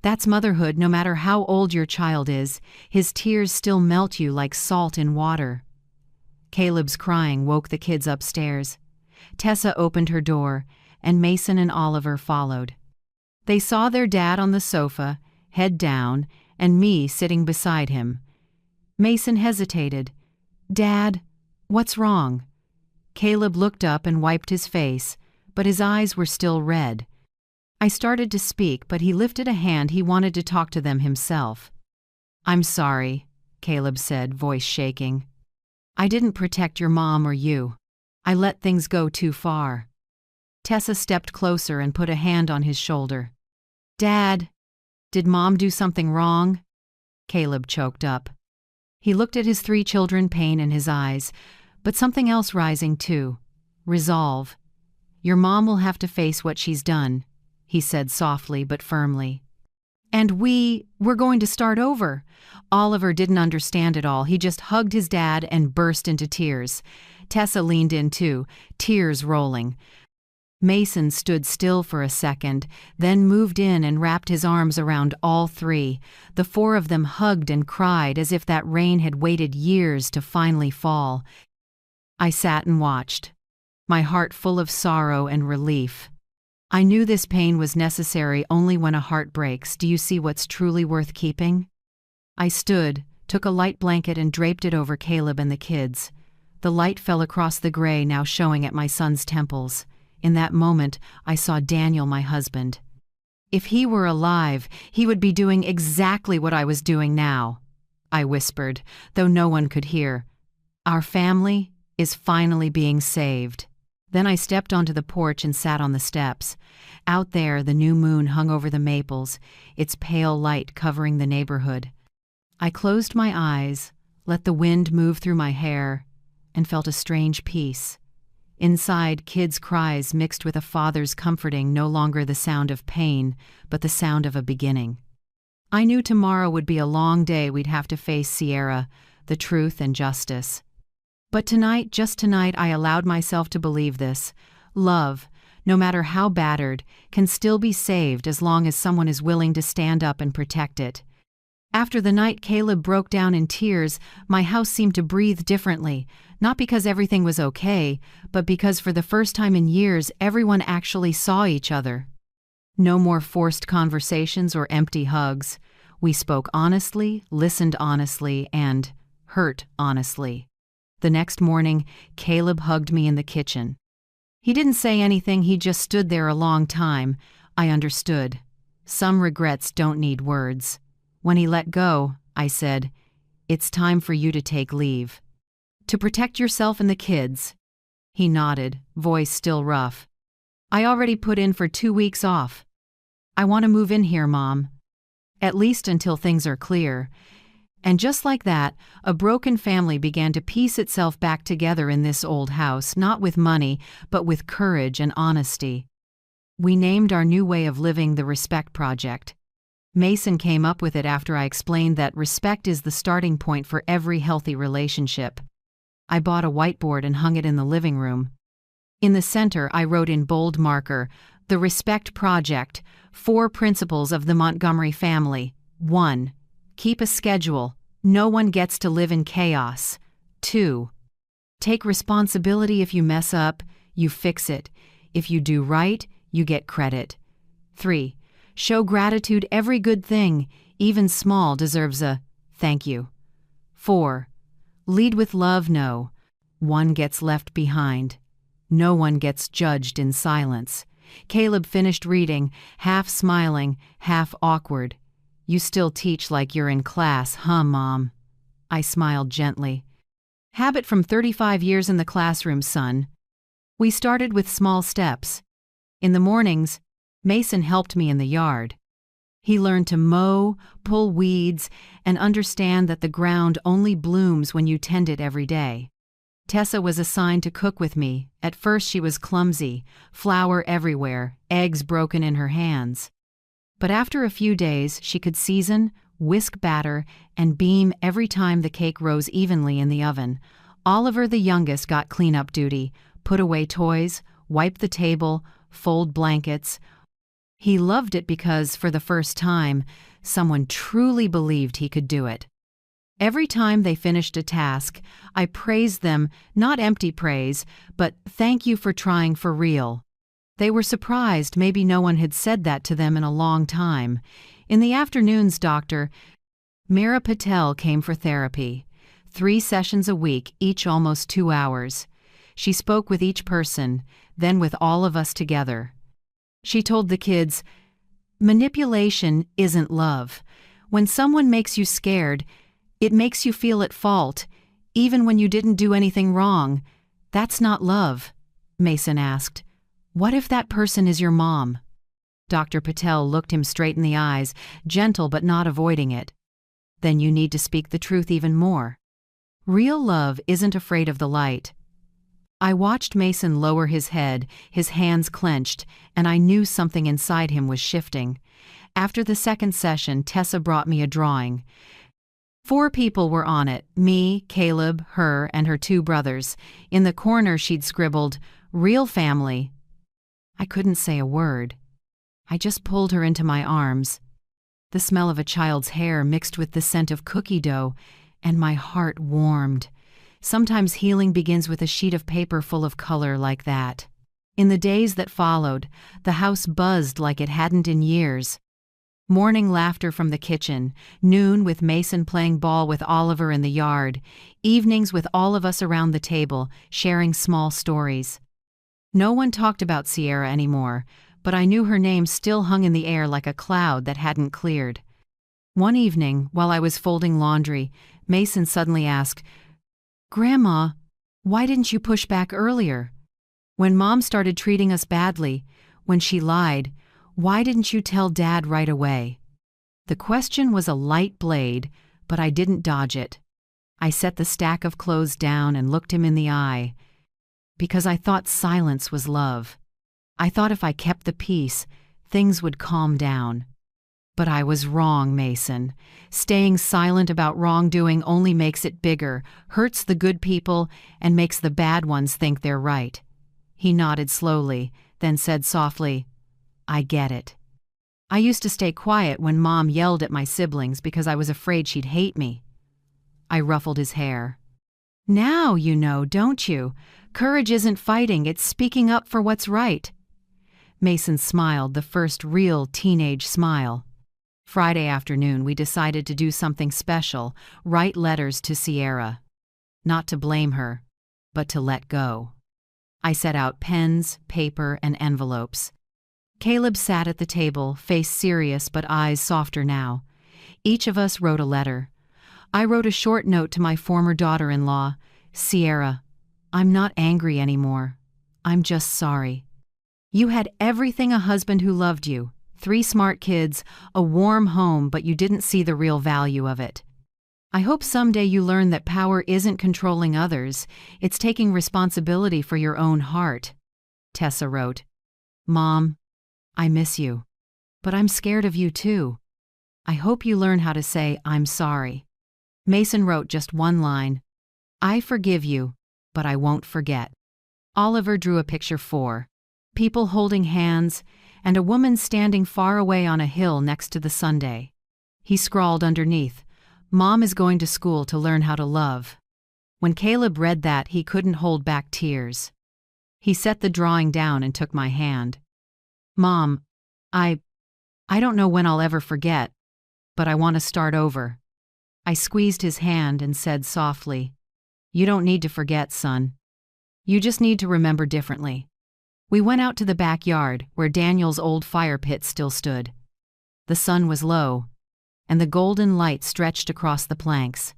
That's motherhood, no matter how old your child is, his tears still melt you like salt in water. Caleb's crying woke the kids upstairs. Tessa opened her door, and Mason and Oliver followed. They saw their dad on the sofa, head down, and me sitting beside him. Mason hesitated. Dad, what's wrong? Caleb looked up and wiped his face, but his eyes were still red. I started to speak, but he lifted a hand he wanted to talk to them himself. I'm sorry, Caleb said, voice shaking. I didn't protect your mom or you. I let things go too far. Tessa stepped closer and put a hand on his shoulder. Dad, did Mom do something wrong? Caleb choked up. He looked at his 3 children, pain in his eyes, but something else rising too. Resolve. Your mom will have to face what she's done, he said softly but firmly. And we're going to start over. Oliver didn't understand it all. He just hugged his dad and burst into tears. Tessa leaned in too, tears rolling. Mason stood still for a second, then moved in and wrapped his arms around all 3. The 4 of them hugged and cried as if that rain had waited years to finally fall. I sat and watched, my heart full of sorrow and relief. I knew this pain was necessary only when a heart breaks. Do you see what's truly worth keeping? I stood, took a light blanket and draped it over Caleb and the kids. The light fell across the gray now showing at my son's temples. In that moment, I saw Daniel, my husband. If he were alive, he would be doing exactly what I was doing now, I whispered, though no one could hear. Our family is finally being saved. Then I stepped onto the porch and sat on the steps. Out there, the new moon hung over the maples, its pale light covering the neighborhood. I closed my eyes, let the wind move through my hair, and felt a strange peace. Inside, kids' cries mixed with a father's comforting, no longer the sound of pain, but the sound of a beginning. I knew tomorrow would be a long day. We'd have to face Sierra, the truth and justice. But tonight, just tonight, I allowed myself to believe this. Love, no matter how battered, can still be saved as long as someone is willing to stand up and protect it. After the night Caleb broke down in tears, my house seemed to breathe differently, not because everything was okay, but because for the first time in years everyone actually saw each other. No more forced conversations or empty hugs. We spoke honestly, listened honestly, and hurt honestly. The next morning, Caleb hugged me in the kitchen. He didn't say anything, he just stood there a long time. I understood. Some regrets don't need words. When he let go, I said, "It's time for you to take leave. To protect yourself and the kids." He nodded, voice still rough. "I already put in for 2 weeks off. I want to move in here, Mom. At least until things are clear." And just like that, a broken family began to piece itself back together in this old house, not with money, but with courage and honesty. We named our new way of living the Respect Project. Mason came up with it after I explained that respect is the starting point for every healthy relationship. I bought a whiteboard and hung it in the living room. In the center, I wrote in bold marker, "The Respect Project, 4 principles of the Montgomery family. 1. Keep a schedule. No one gets to live in chaos. 2. Take responsibility. If you mess up, you fix it. If you do right, you get credit. 3. Show gratitude. Every good thing, even small, deserves a thank you. 4. Lead with love. No one gets left behind. No one gets judged in silence. Caleb finished reading, half smiling, half awkward. You still teach like you're in class, huh, Mom? I smiled gently. Habit from 35 years in the classroom, son. We started with small steps. In the mornings, Mason helped me in the yard. He learned to mow, pull weeds, and understand that the ground only blooms when you tend it every day. Tessa was assigned to cook with me. At first she was clumsy, flour everywhere, eggs broken in her hands. But after a few days, she could season, whisk batter, and beam every time the cake rose evenly in the oven. Oliver, the youngest, got cleanup duty, put away toys, wipe the table, fold blankets. He loved it because, for the first time, someone truly believed he could do it. Every time they finished a task, I praised them, not empty praise, but thank you for trying for real. They were surprised maybe no one had said that to them in a long time. In the afternoons, Dr. Meera Patel came for therapy. 3 sessions a week, each almost 2 hours. She spoke with each person, then with all of us together. She told the kids, manipulation isn't love. When someone makes you scared, it makes you feel at fault, even when you didn't do anything wrong. That's not love. Mason asked, what if that person is your mom? Dr. Patel looked him straight in the eyes, gentle but not avoiding it. Then you need to speak the truth even more. Real love isn't afraid of the light. I watched Mason lower his head, his hands clenched, and I knew something inside him was shifting. After the second session, Tessa brought me a drawing. 4 people were on it, me, Caleb, her, and her 2 brothers. In the corner she'd scribbled, real family. I couldn't say a word. I just pulled her into my arms. The smell of a child's hair mixed with the scent of cookie dough, and my heart warmed. Sometimes healing begins with a sheet of paper full of color like that. In the days that followed, the house buzzed like it hadn't in years. Morning laughter from the kitchen, noon with Mason playing ball with Oliver in the yard, evenings with all of us around the table, sharing small stories. No one talked about Sierra anymore, but I knew her name still hung in the air like a cloud that hadn't cleared. One evening, while I was folding laundry, Mason suddenly asked, Grandma, why didn't you push back earlier? When Mom started treating us badly, when she lied, why didn't you tell Dad right away? The question was a light blade, but I didn't dodge it. I set the stack of clothes down and looked him in the eye. Because I thought silence was love. I thought if I kept the peace, things would calm down. But I was wrong, Mason. Staying silent about wrongdoing only makes it bigger, hurts the good people, and makes the bad ones think they're right. He nodded slowly, then said softly, I get it. I used to stay quiet when Mom yelled at my siblings because I was afraid she'd hate me. I ruffled his hair. Now you know, don't you? Courage isn't fighting, it's speaking up for what's right. Mason smiled, the first real teenage smile. Friday afternoon, we decided to do something special, write letters to Sierra. Not to blame her, but to let go. I set out pens, paper, and envelopes. Caleb sat at the table, face serious but eyes softer now. Each of us wrote a letter. I wrote a short note to my former daughter-in-law, Sierra, I'm not angry anymore. I'm just sorry. You had everything a husband who loved you. 3 smart kids, a warm home, but you didn't see the real value of it. I hope someday you learn that power isn't controlling others, it's taking responsibility for your own heart. Tessa wrote, Mom, I miss you. But I'm scared of you too. I hope you learn how to say, I'm sorry. Mason wrote just one line, I forgive you, but I won't forget. Oliver drew a picture 4. People holding hands, and a woman standing far away on a hill next to the Sunday. He scrawled underneath, Mom is going to school to learn how to love. When Caleb read that, he couldn't hold back tears. He set the drawing down and took my hand. Mom, I don't know when I'll ever forget, but I want to start over. I squeezed his hand and said softly, You don't need to forget, son. You just need to remember differently. We went out to the backyard where Daniel's old fire pit still stood. The sun was low, and the golden light stretched across the planks.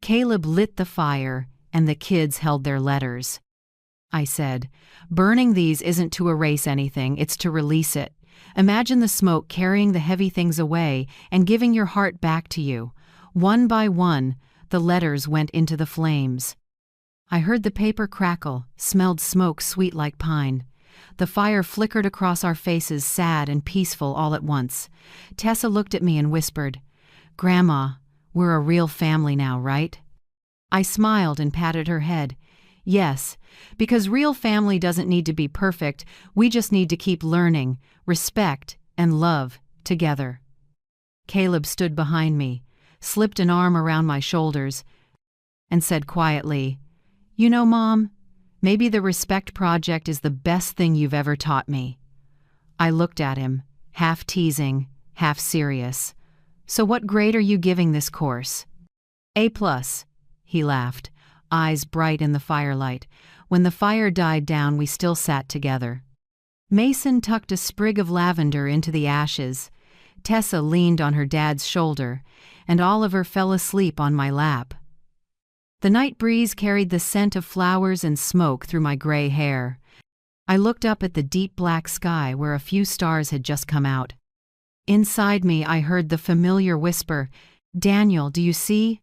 Caleb lit the fire, and the kids held their letters. I said, Burning these isn't to erase anything, it's to release it. Imagine the smoke carrying the heavy things away and giving your heart back to you. One by one, the letters went into the flames. I heard the paper crackle, smelled smoke sweet like pine. The fire flickered across our faces, sad and peaceful all at once. Tessa looked at me and whispered, Grandma, we're a real family now, right? I smiled and patted her head. Yes, because real family doesn't need to be perfect, we just need to keep learning, respect, and love together. Caleb stood behind me, slipped an arm around my shoulders, and said quietly, You know, Mom, maybe the Respect Project is the best thing you've ever taught me. I looked at him, half teasing, half serious. So what grade are you giving this course? A+, he laughed, eyes bright in the firelight. When the fire died down, we still sat together. Mason tucked a sprig of lavender into the ashes. Tessa leaned on her dad's shoulder, and Oliver fell asleep on my lap. The night breeze carried the scent of flowers and smoke through my gray hair. I looked up at the deep black sky where a few stars had just come out. Inside me, I heard the familiar whisper, Daniel, do you see?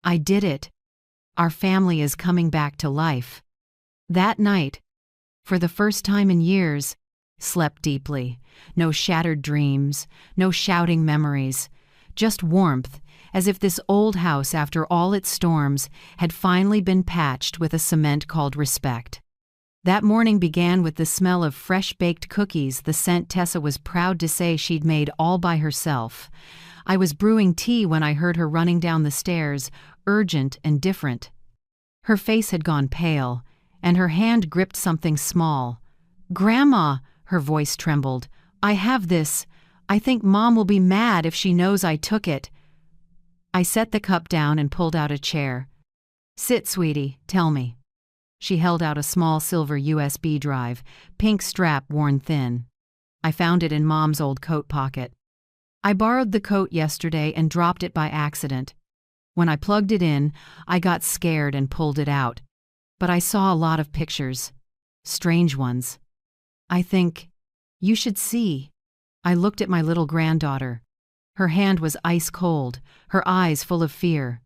I did it. Our family is coming back to life. That night, for the first time in years, slept deeply. No shattered dreams, no shouting memories, just warmth, as if this old house, after all its storms, had finally been patched with a cement called respect. That morning began with the smell of fresh-baked cookies, the scent Tessa was proud to say she'd made all by herself. I was brewing tea when I heard her running down the stairs, urgent and different. Her face had gone pale, and her hand gripped something small. Grandma, her voice trembled, I have this. I think Mom will be mad if she knows I took it. I set the cup down and pulled out a chair. Sit, sweetie, tell me. She held out a small silver USB drive, pink strap worn thin. I found it in Mom's old coat pocket. I borrowed the coat yesterday and dropped it by accident. When I plugged it in, I got scared and pulled it out. But I saw a lot of pictures. Strange ones. I think, you should see. I looked at my little granddaughter. Her hand was ice cold, her eyes full of fear.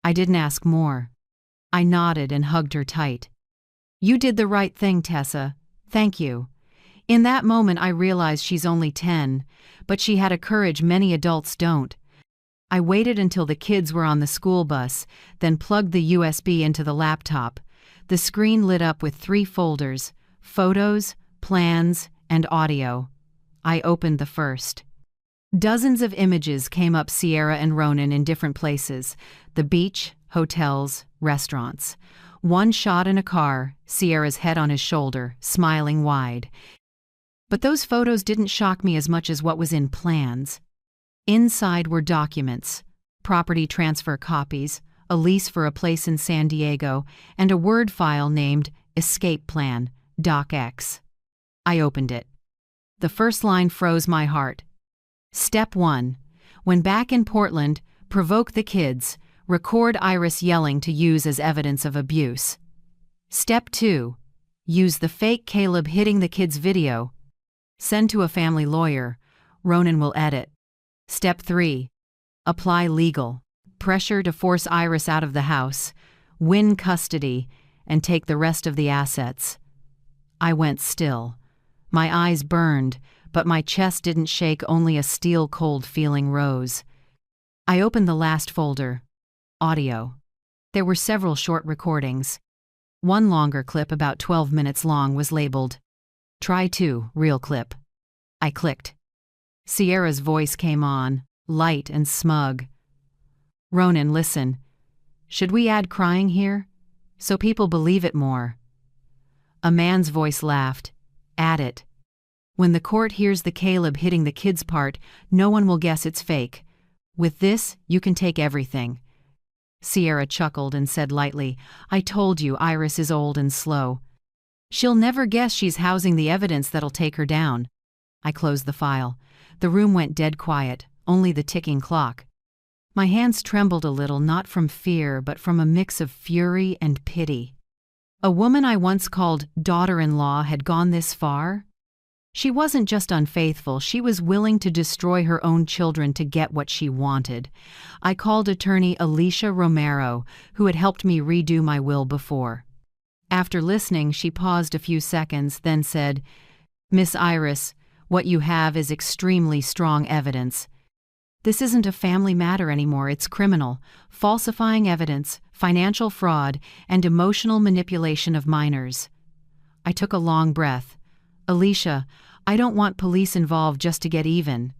I didn't ask more. I nodded and hugged her tight. You did the right thing, Tessa. Thank you. In that moment I realized she's only 10, but she had a courage many adults don't. I waited until the kids were on the school bus, then plugged the USB into the laptop. The screen lit up with 3 folders: photos, plans, and audio. I opened the first. Dozens of images came up Sierra and Ronan in different places: the beach, hotels, restaurants. One shot in a car, Sierra's head on his shoulder, smiling wide. But those photos didn't shock me as much as what was in plans. Inside were documents, property transfer copies, a lease for a place in San Diego, and a Word file named Escape Plan, DocX. I opened it. The first line froze my heart. Step 1. When back in Portland, provoke the kids. Record Iris yelling to use as evidence of abuse. Step 2. Use the fake Caleb hitting the kids video. Send to a family lawyer. Ronan will edit. Step 3. Apply legal. Pressure to force Iris out of the house, win custody, and take the rest of the assets. I went still. My eyes burned, but my chest didn't shake, only a steel-cold feeling rose. I opened the last folder. Audio. There were several short recordings. One longer clip, about 12 minutes long, was labeled, Try 2, real clip. I clicked. Sierra's voice came on, light and smug. Ronan, listen. Should we add crying here? So people believe it more. A man's voice laughed. At it. When the court hears the Caleb hitting the kid's part, no one will guess it's fake. With this, you can take everything. Sierra chuckled and said lightly, I told you Iris is old and slow. She'll never guess she's housing the evidence that'll take her down. I closed the file. The room went dead quiet, only the ticking clock. My hands trembled a little, not from fear, but from a mix of fury and pity. A woman I once called daughter-in-law had gone this far? She wasn't just unfaithful, she was willing to destroy her own children to get what she wanted. I called attorney Alicia Romero, who had helped me redo my will before. After listening, she paused a few seconds, then said, Miss Iris, what you have is extremely strong evidence. This isn't a family matter anymore, it's criminal, falsifying evidence, financial fraud, and emotional manipulation of minors. I took a long breath. Alicia, I don't want police involved just to get even.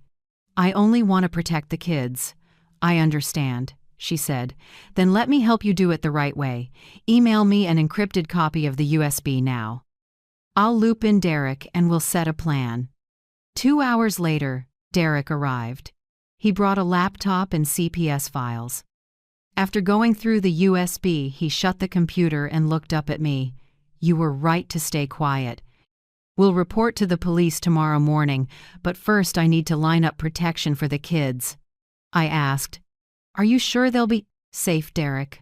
I only want to protect the kids. I understand, she said. Then let me help you do it the right way. Email me an encrypted copy of the USB now. I'll loop in Derek and we'll set a plan. 2 hours later, Derek arrived. He brought a laptop and CPS files. After going through the USB, he shut the computer and looked up at me. You were right to stay quiet. We'll report to the police tomorrow morning, but first I need to line up protection for the kids. I asked, Are you sure they'll be safe, Derek?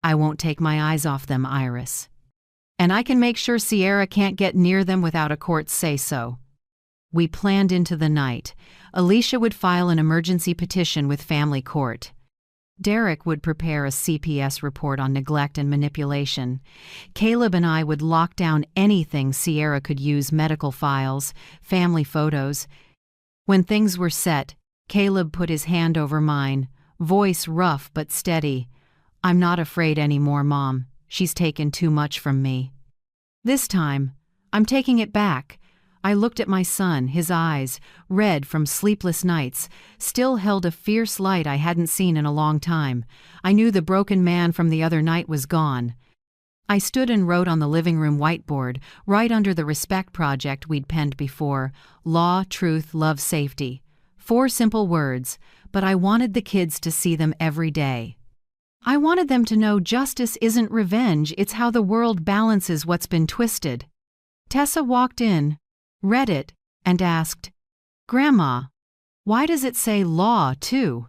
I won't take my eyes off them, Iris. And I can make sure Sierra can't get near them without a court say-so. We planned into the night. Alicia would file an emergency petition with family court. Derek would prepare a CPS report on neglect and manipulation. Caleb and I would lock down anything Sierra could use, medical files, family photos. When things were set, Caleb put his hand over mine, voice rough but steady. I'm not afraid anymore, Mom. She's taken too much from me. This time, I'm taking it back. I looked at my son, his eyes, red from sleepless nights, still held a fierce light I hadn't seen in a long time. I knew the broken man from the other night was gone. I stood and wrote on the living room whiteboard, right under the Respect project we'd penned before, Law, Truth, Love, Safety. 4 simple words, but I wanted the kids to see them every day. I wanted them to know justice isn't revenge, it's how the world balances what's been twisted. Tessa walked in, read it, and asked, Grandma, why does it say law, too?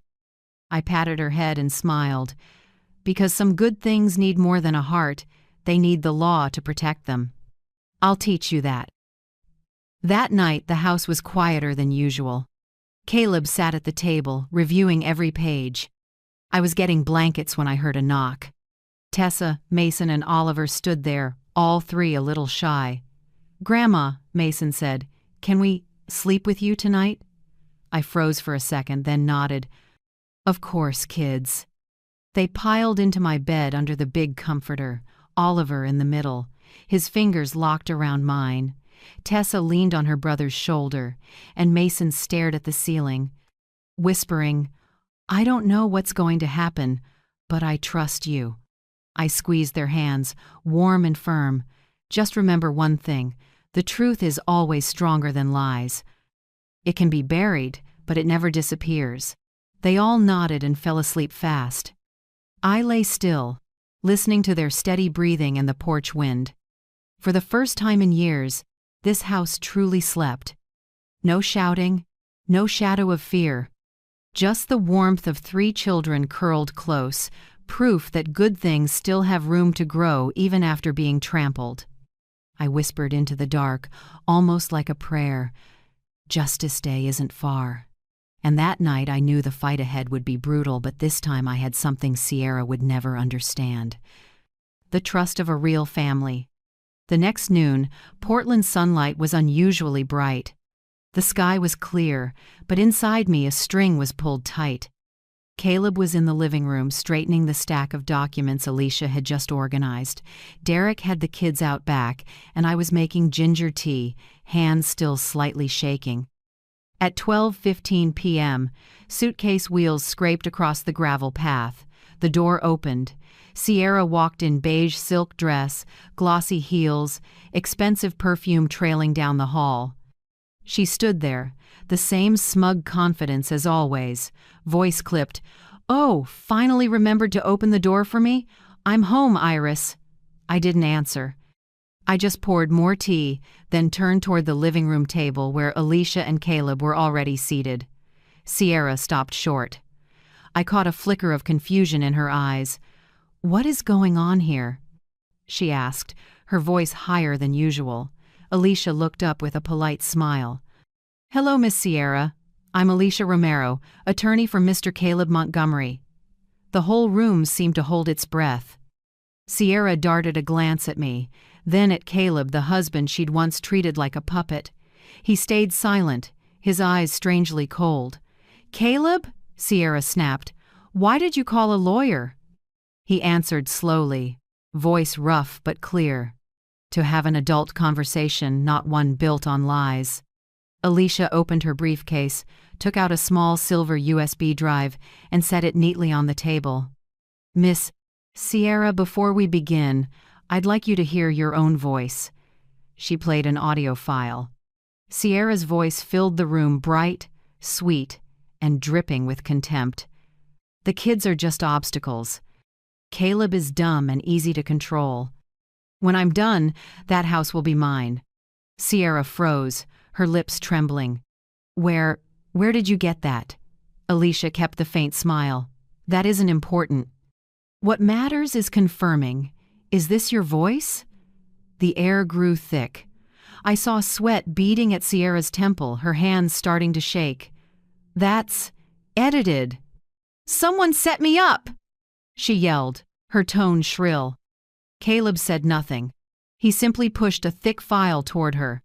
I patted her head and smiled. Because some good things need more than a heart, they need the law to protect them. I'll teach you that. That night, the house was quieter than usual. Caleb sat at the table, reviewing every page. I was getting blankets when I heard a knock. Tessa, Mason, and Oliver stood there, all 3 a little shy. Grandma, Mason said, can we sleep with you tonight? I froze for a second, then nodded. Of course, kids. They piled into my bed under the big comforter, Oliver in the middle, his fingers locked around mine. Tessa leaned on her brother's shoulder, and Mason stared at the ceiling, whispering, I don't know what's going to happen, but I trust you. I squeezed their hands, warm and firm. Just remember one thing. The truth is always stronger than lies. It can be buried, but it never disappears. They all nodded and fell asleep fast. I lay still, listening to their steady breathing and the porch wind. For the first time in years, this house truly slept. No shouting, no shadow of fear. Just the warmth of 3 children curled close, proof that good things still have room to grow even after being trampled. I whispered into the dark, almost like a prayer. Justice Day isn't far. And that night I knew the fight ahead would be brutal, but this time I had something Sierra would never understand. The trust of a real family. The next noon, Portland's sunlight was unusually bright. The sky was clear, but inside me a string was pulled tight. Caleb was in the living room straightening the stack of documents Alicia had just organized. Derek had the kids out back, and I was making ginger tea, hands still slightly shaking. At 12:15 p.m., suitcase wheels scraped across the gravel path. The door opened. Sierra walked in beige silk dress, glossy heels, expensive perfume trailing down the hall. She stood there, the same smug confidence as always, voice clipped. "Oh, finally remembered to open the door for me? I'm home, Iris." I didn't answer. I just poured more tea, then turned toward the living room table where Alicia and Caleb were already seated. Sierra stopped short. I caught a flicker of confusion in her eyes. "What is going on here?" she asked, her voice higher than usual. Alicia looked up with a polite smile. "Hello, Miss Sierra. I'm Alicia Romero, attorney for Mr. Caleb Montgomery." The whole room seemed to hold its breath. Sierra darted a glance at me, then at Caleb, the husband she'd once treated like a puppet. He stayed silent, his eyes strangely cold. "Caleb?" Sierra snapped. "Why did you call a lawyer?" He answered slowly, voice rough but clear. "To have an adult conversation, not one built on lies." Alicia opened her briefcase, took out a small silver USB drive, and set it neatly on the table. "Miss Sierra, before we begin, I'd like you to hear your own voice." She played an audio file. Sierra's voice filled the room, bright, sweet, and dripping with contempt. "The kids are just obstacles. Caleb is dumb and easy to control. When I'm done, that house will be mine." Sierra froze, her lips trembling. Where did you get that?" Alicia kept the faint smile. "That isn't important. What matters is confirming. Is this your voice?" The air grew thick. I saw sweat beading at Sierra's temple, her hands starting to shake. "That's edited." "Someone set me up!" she yelled, her tone shrill. Caleb said nothing. He simply pushed a thick file toward her.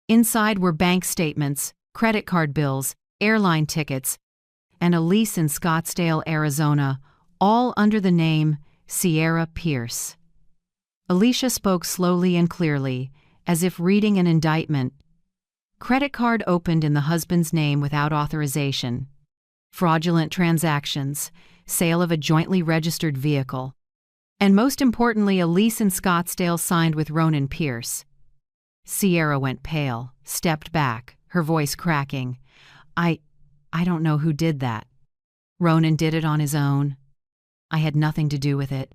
Inside were bank statements, credit card bills, airline tickets, and a lease in Scottsdale, Arizona, all under the name Sierra Pierce. Alicia spoke slowly and clearly, as if reading an indictment. Credit card opened in the husband's name without authorization. Fraudulent transactions, sale of a jointly registered vehicle. And most importantly, a lease in Scottsdale signed with Ronan Pierce. Sierra went pale, stepped back, her voice cracking. I don't know who did that. Ronan did it on his own. I had nothing to do with it."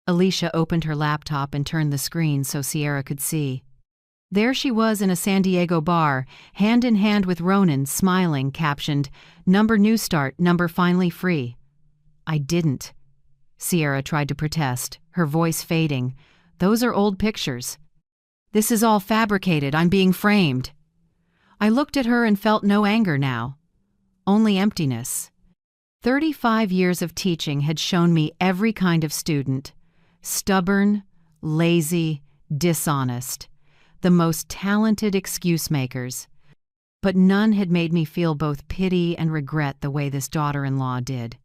Alicia opened her laptop and turned the screen so Sierra could see. There she was in a San Diego bar, hand in hand with Ronan, smiling, captioned, "Number new start, number finally free." "I didn't." Sierra tried to protest, her voice fading. "Those are old pictures. This is all fabricated. I'm being framed." I looked at her and felt no anger now. Only emptiness. 35 years of teaching had shown me every kind of student. Stubborn, lazy, dishonest. The most talented excuse makers. But none had made me feel both pity and regret the way this daughter-in-law did.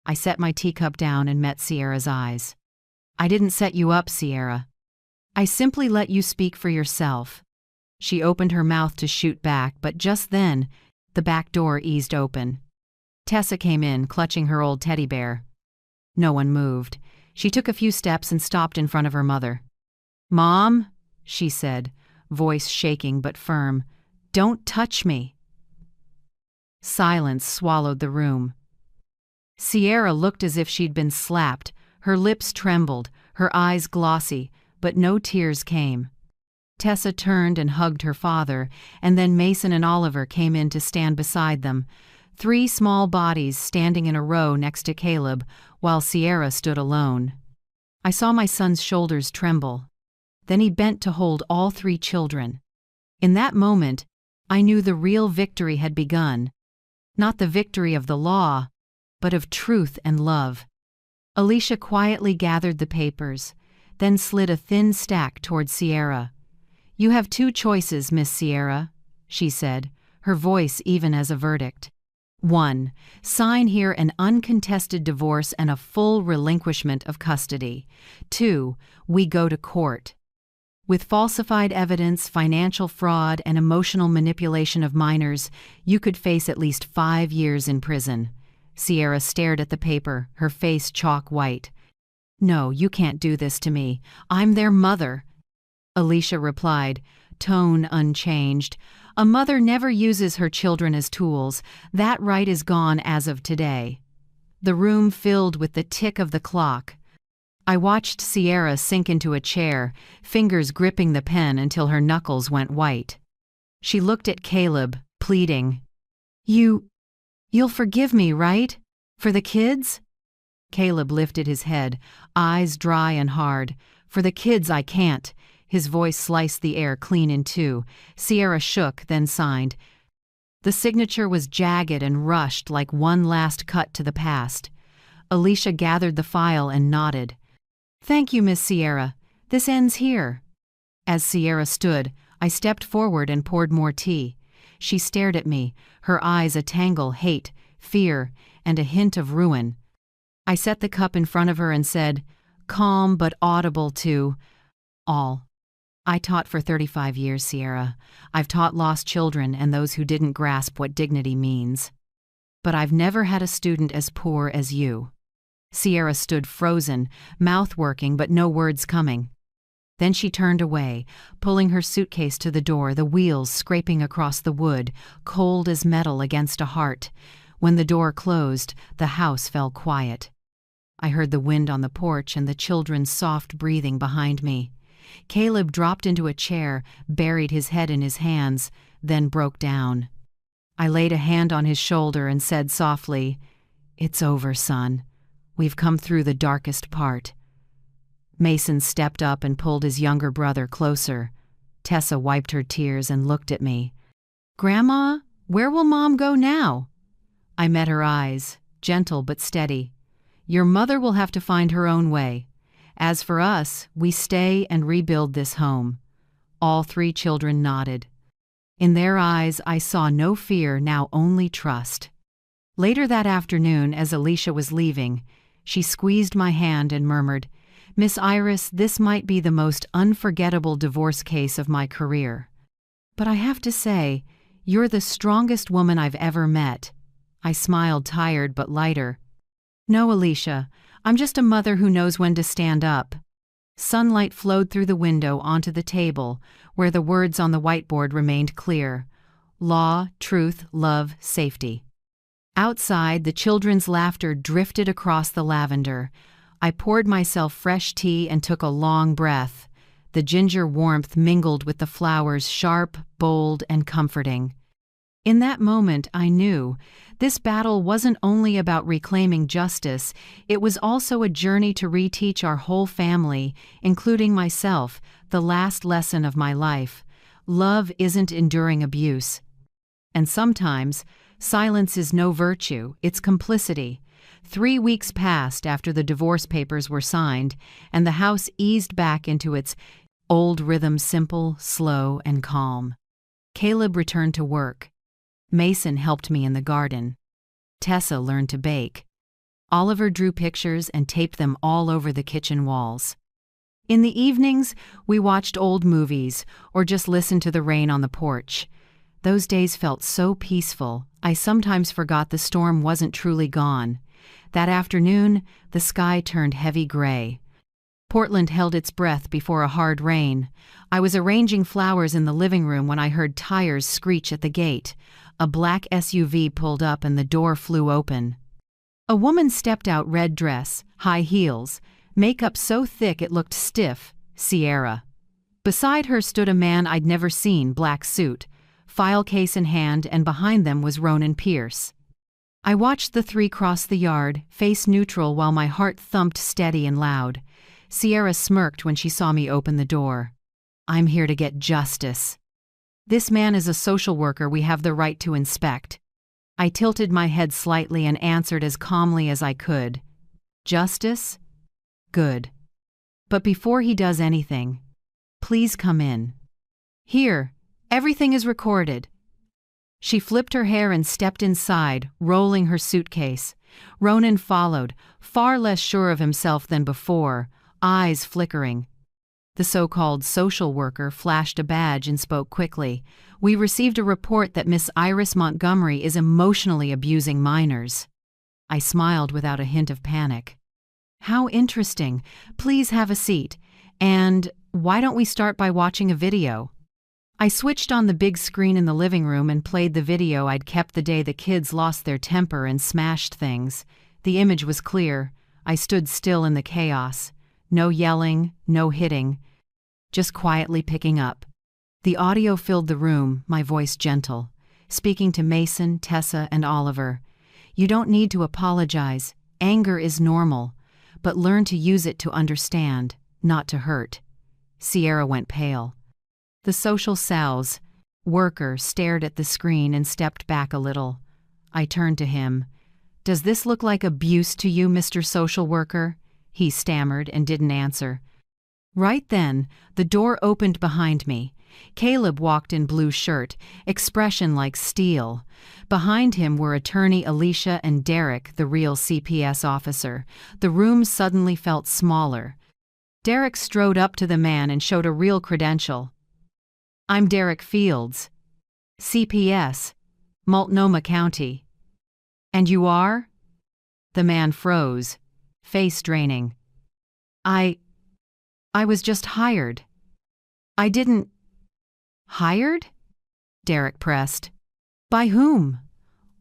I set my teacup down and met Sierra's eyes. "I didn't set you up, Sierra. I simply let you speak for yourself." She opened her mouth to shoot back, but just then, the back door eased open. Tessa came in, clutching her old teddy bear. No one moved. She took a few steps and stopped in front of her mother. "Mom," she said, voice shaking but firm, "don't touch me." Silence swallowed the room. Sierra looked as if she'd been slapped. Her lips trembled, her eyes glossy, but no tears came. Tessa turned and hugged her father, and then Mason and Oliver came in to stand beside them, 3 small bodies standing in a row next to Caleb, while Sierra stood alone. I saw my son's shoulders tremble. Then he bent to hold all 3 children. In that moment, I knew the real victory had begun. Not the victory of the law, but of truth and love. Alicia quietly gathered the papers, then slid a thin stack toward Sierra. "You have 2 choices, Miss Sierra," she said, her voice even as a verdict. 1. Sign here an uncontested divorce and a full relinquishment of custody. 2. We go to court. With falsified evidence, financial fraud, and emotional manipulation of minors, you could face at least 5 years in prison. Sierra stared at the paper, her face chalk white. "No, you can't do this to me. I'm their mother." Alicia replied, tone unchanged. "A mother never uses her children as tools. That right is gone as of today." The room filled with the tick of the clock. I watched Sierra sink into a chair, fingers gripping the pen until her knuckles went white. She looked at Caleb, pleading. You'll forgive me, right? For the kids?" Caleb lifted his head, eyes dry and hard. "For the kids, I can't." His voice sliced the air clean in two. Sierra shook, then signed. The signature was jagged and rushed like one last cut to the past. Alicia gathered the file and nodded. "Thank you, Miss Sierra. This ends here." As Sierra stood, I stepped forward and poured more tea. She stared at me, her eyes a tangle, hate, fear, and a hint of ruin. I set the cup in front of her and said, calm but audible to all. "I taught for 35 years, Sierra. I've taught lost children and those who didn't grasp what dignity means. But I've never had a student as poor as you." Sierra stood frozen, mouth working but no words coming. Then she turned away, pulling her suitcase to the door, the wheels scraping across the wood, cold as metal against a heart. When the door closed, the house fell quiet. I heard the wind on the porch and the children's soft breathing behind me. Caleb dropped into a chair, buried his head in his hands, then broke down. I laid a hand on his shoulder and said softly, "It's over, son. We've come through the darkest part." Mason stepped up and pulled his younger brother closer. Tessa wiped her tears and looked at me. "Grandma, where will Mom go now?" I met her eyes, gentle but steady. "Your mother will have to find her own way. As for us, we stay and rebuild this home." All three children nodded. In their eyes, I saw no fear, now only trust. Later that afternoon, as Alicia was leaving, she squeezed my hand and murmured, "Miss Iris, this might be the most unforgettable divorce case of my career. But I have to say, you're the strongest woman I've ever met." I smiled, tired but lighter. "No, Alicia, I'm just a mother who knows when to stand up." Sunlight flowed through the window onto the table, where the words on the whiteboard remained clear. Law, truth, love, safety. Outside, the children's laughter drifted across the lavender. I poured myself fresh tea and took a long breath. The ginger warmth mingled with the flowers, sharp, bold, and comforting. In that moment, I knew this battle wasn't only about reclaiming justice, it was also a journey to reteach our whole family, including myself, the last lesson of my life. Love isn't enduring abuse. And sometimes, silence is no virtue, it's complicity. 3 weeks passed after the divorce papers were signed, and the house eased back into its old rhythm, simple, slow, and calm. Caleb returned to work. Mason helped me in the garden. Tessa learned to bake. Oliver drew pictures and taped them all over the kitchen walls. In the evenings, we watched old movies or just listened to the rain on the porch. Those days felt so peaceful, I sometimes forgot the storm wasn't truly gone. That afternoon, the sky turned heavy gray. Portland held its breath before a hard rain. I was arranging flowers in the living room when I heard tires screech at the gate. A black SUV pulled up and the door flew open. A woman stepped out, red dress, high heels, makeup so thick it looked stiff, Sierra. Beside her stood a man I'd never seen, black suit, file case in hand, and behind them was Ronan Pierce. I watched the three cross the yard, face neutral, while my heart thumped steady and loud. Sierra smirked when she saw me open the door. "I'm here to get justice." "This man is a social worker we have the right to inspect." I tilted my head slightly and answered as calmly as I could. "Justice? Good. But before he does anything, please come in. Here, everything is recorded." She flipped her hair and stepped inside, rolling her suitcase. Ronan followed, far less sure of himself than before, eyes flickering. The so-called social worker flashed a badge and spoke quickly. "We received a report that Miss Iris Montgomery is emotionally abusing minors." I smiled without a hint of panic. How interesting. Please have a seat. And why don't we start by watching a video? I switched on the big screen in the living room and played the video I'd kept the day the kids lost their temper and smashed things. The image was clear. I stood still in the chaos. No yelling, no hitting. Just quietly picking up. The audio filled the room, my voice gentle, speaking to Mason, Tessa, and Oliver. You don't need to apologize. Anger is normal, but learn to use it to understand, not to hurt. Sierra went pale. The social sows worker stared at the screen and stepped back a little. I turned to him. Does this look like abuse to you, Mr. Social Worker? He stammered and didn't answer. Right then, the door opened behind me. Caleb walked in blue shirt, expression like steel. Behind him were attorney Alicia and Derek, the real CPS officer. The room suddenly felt smaller. Derek strode up to the man and showed a real credential. I'm Derek Fields, CPS, Multnomah County. And you are? The man froze, face draining. I was just hired. I didn't. Hired? Derek pressed. By whom?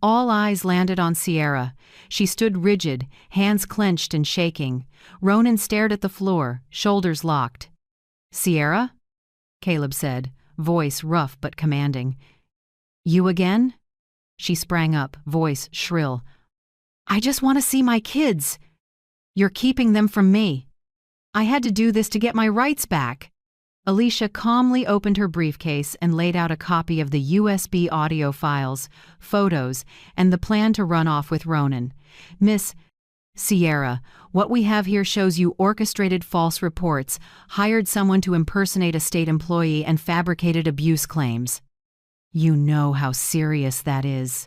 All eyes landed on Sierra. She stood rigid, hands clenched and shaking. Ronan stared at the floor, shoulders locked. Sierra? Caleb said, voice rough but commanding. You again? She sprang up, voice shrill. I just want to see my kids. You're keeping them from me. I had to do this to get my rights back. Alicia calmly opened her briefcase and laid out a copy of the USB audio files, photos, and the plan to run off with Ronan. Miss Sierra, what we have here shows you orchestrated false reports, hired someone to impersonate a state employee, and fabricated abuse claims. You know how serious that is,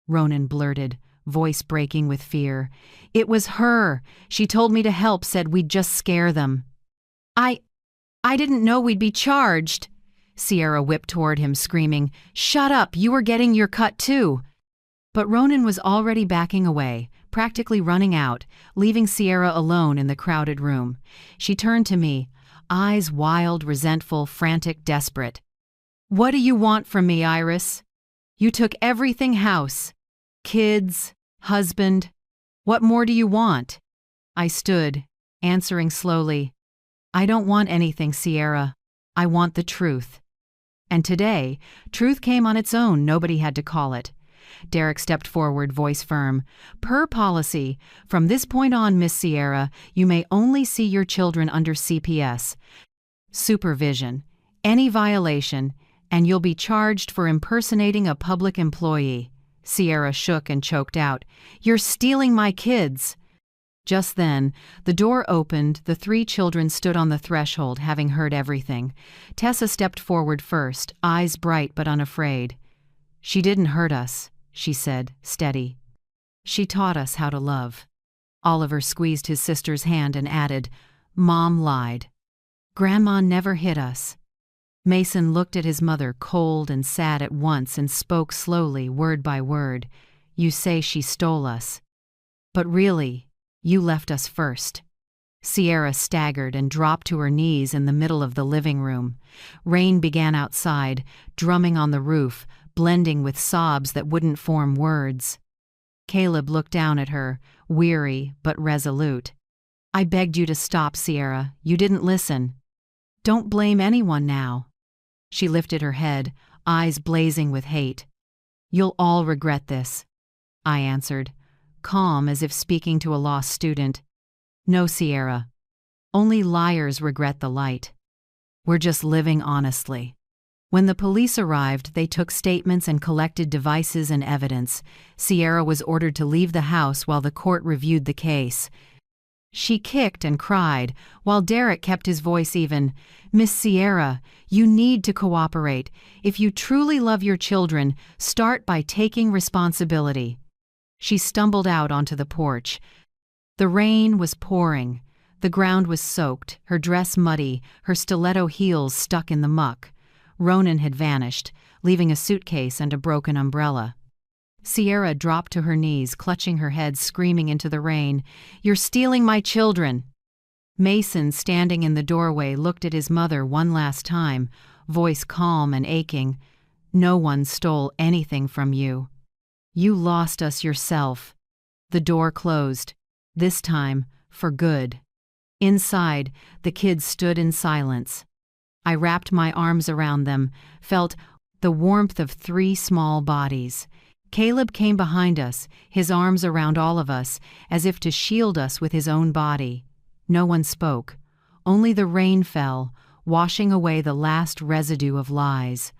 Ronan blurted, voice breaking with fear. It was her. She told me to help, said we'd just scare them. I didn't know we'd be charged. Sierra whipped toward him, screaming, Shut up, you were getting your cut too. But Ronan was already backing away, practically running out, leaving Sierra alone in the crowded room. She turned to me, eyes wild, resentful, frantic, desperate. What do you want from me, Iris? You took everything house. Kids, husband. What more do you want? I stood, answering slowly. I don't want anything, Sierra. I want the truth. And today, truth came on its own, nobody had to call it. Derek stepped forward, voice firm. Per policy, from this point on, Miss Sierra, you may only see your children under CPS supervision. Any violation, and you'll be charged for impersonating a public employee. Sierra shook and choked out. You're stealing my kids. Just then, the door opened, the three children stood on the threshold, having heard everything. Tessa stepped forward first, eyes bright but unafraid. She didn't hurt us, she said, steady. She taught us how to love. Oliver squeezed his sister's hand and added, Mom lied. Grandma never hit us. Mason looked at his mother, cold and sad at once, and spoke slowly, word by word. You say she stole us. But really, you left us first. Sierra staggered and dropped to her knees in the middle of the living room. Rain began outside, drumming on the roof, blending with sobs that wouldn't form words. Caleb looked down at her, weary but resolute. I begged you to stop, Sierra. You didn't listen. Don't blame anyone now. She lifted her head, eyes blazing with hate. You'll all regret this, I answered, calm as if speaking to a lost student. No, Sierra. Only liars regret the light. We're just living honestly. When the police arrived, they took statements and collected devices and evidence. Sierra was ordered to leave the house while the court reviewed the case. She kicked and cried, while Derek kept his voice even. Miss Sierra, you need to cooperate. If you truly love your children, start by taking responsibility. She stumbled out onto the porch. The rain was pouring. The ground was soaked, her dress muddy, her stiletto heels stuck in the muck. Ronan had vanished, leaving a suitcase and a broken umbrella. Sierra dropped to her knees, clutching her head, screaming into the rain, "You're stealing my children!" Mason, standing in the doorway, looked at his mother one last time, voice calm and aching. "No one stole anything from you. You lost us yourself." The door closed, this time for good. Inside, the kids stood in silence. I wrapped my arms around them, felt the warmth of 3 small bodies. Caleb came behind us, his arms around all of us, as if to shield us with his own body. No one spoke. Only the rain fell, washing away the last residue of lies.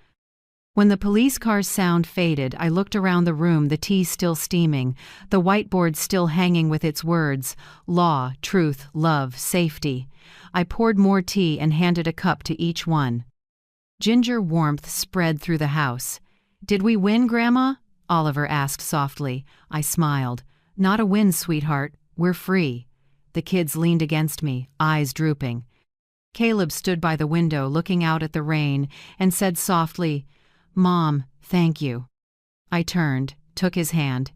When the police car's sound faded, I looked around the room, the tea still steaming, the whiteboard still hanging with its words: law, truth, love, safety. I poured more tea and handed a cup to each one. Ginger warmth spread through the house. "Did we win, Grandma?" Oliver asked softly. I smiled. "Not a win, sweetheart. We're free." The kids leaned against me, eyes drooping. Caleb stood by the window looking out at the rain and said softly, "Mom, thank you." I turned, took his hand.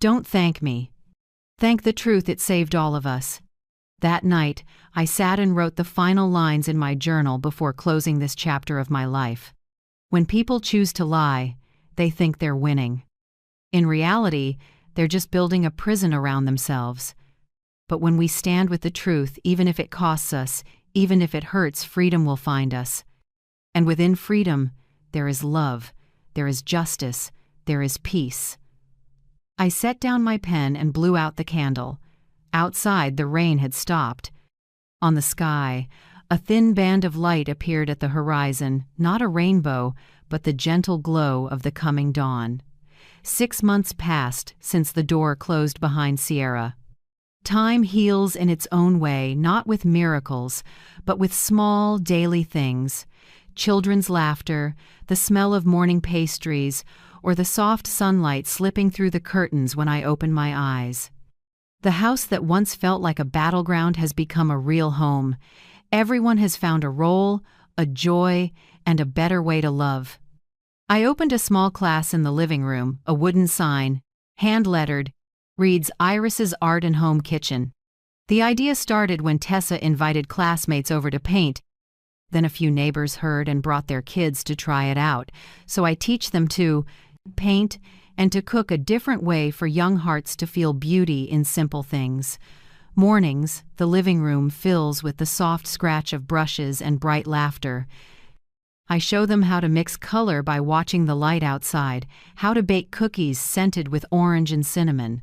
"Don't thank me. Thank the truth, it saved all of us." That night, I sat and wrote the final lines in my journal before closing this chapter of my life. When people choose to lie, they think they're winning. In reality, they're just building a prison around themselves. But when we stand with the truth, even if it costs us, even if it hurts, freedom will find us. And within freedom, there is love, there is justice, there is peace. I set down my pen and blew out the candle. Outside, the rain had stopped. On the sky, a thin band of light appeared at the horizon, not a rainbow, but the gentle glow of the coming dawn. 6 months passed since the door closed behind Sierra. Time heals in its own way, not with miracles, but with small, daily things. Children's laughter, the smell of morning pastries, or the soft sunlight slipping through the curtains when I open my eyes. The house that once felt like a battleground has become a real home. Everyone has found a role, a joy, and a better way to love. I opened a small class in the living room, a wooden sign, hand-lettered, reads Iris's Art and Home Kitchen. The idea started when Tessa invited classmates over to paint. Then a few neighbors heard and brought their kids to try it out, so I teach them to paint and to cook a different way for young hearts to feel beauty in simple things. Mornings, the living room fills with the soft scratch of brushes and bright laughter. I show them how to mix color by watching the light outside, how to bake cookies scented with orange and cinnamon.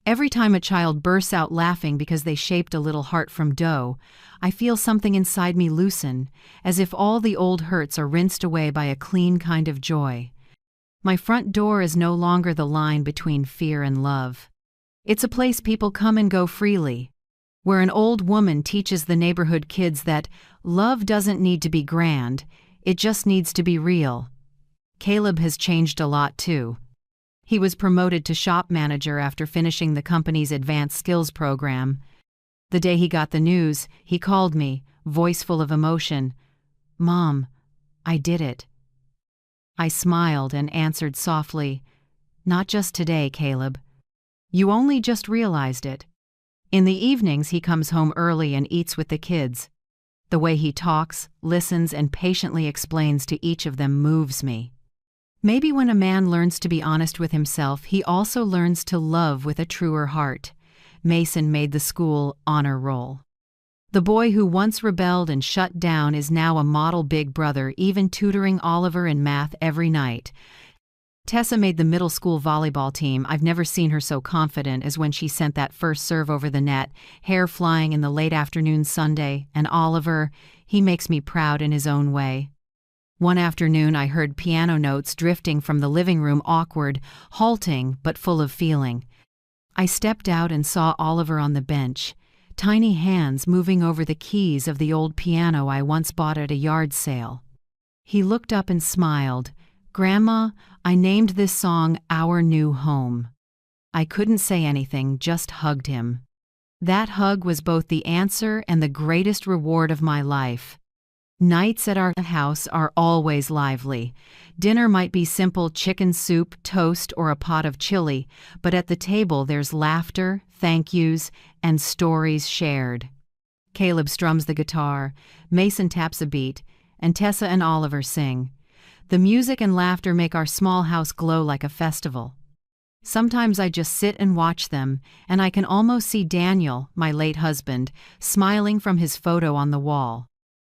Every time a child bursts out laughing because they shaped a little heart from dough, I feel something inside me loosen, as if all the old hurts are rinsed away by a clean kind of joy. My front door is no longer the line between fear and love. It's a place people come and go freely, where an old woman teaches the neighborhood kids that love doesn't need to be grand, it just needs to be real. Caleb has changed a lot too. He was promoted to shop manager after finishing the company's advanced skills program. The day he got the news, he called me, voice full of emotion. "Mom, I did it." I smiled and answered softly, "Not just today, Caleb. You only just realized it." In the evenings, he comes home early and eats with the kids. The way he talks, listens, and patiently explains to each of them moves me. Maybe when a man learns to be honest with himself, he also learns to love with a truer heart. Mason made the school honor roll. The boy who once rebelled and shut down is now a model big brother, even tutoring Oliver in math every night. Tessa made the middle school volleyball team. I've never seen her so confident as when she sent that first serve over the net, hair flying in the late afternoon Sunday, and Oliver, he makes me proud in his own way. One afternoon I heard piano notes drifting from the living room, awkward, halting, but full of feeling. I stepped out and saw Oliver on the bench, tiny hands moving over the keys of the old piano I once bought at a yard sale. He looked up and smiled. "Grandma, I named this song Our New Home." I couldn't say anything, just hugged him. That hug was both the answer and the greatest reward of my life. Nights at our house are always lively. Dinner might be simple chicken soup, toast, or a pot of chili, but at the table there's laughter, thank yous, and stories shared. Caleb strums the guitar, Mason taps a beat, and Tessa and Oliver sing. The music and laughter make our small house glow like a festival. Sometimes I just sit and watch them, and I can almost see Daniel, my late husband, smiling from his photo on the wall.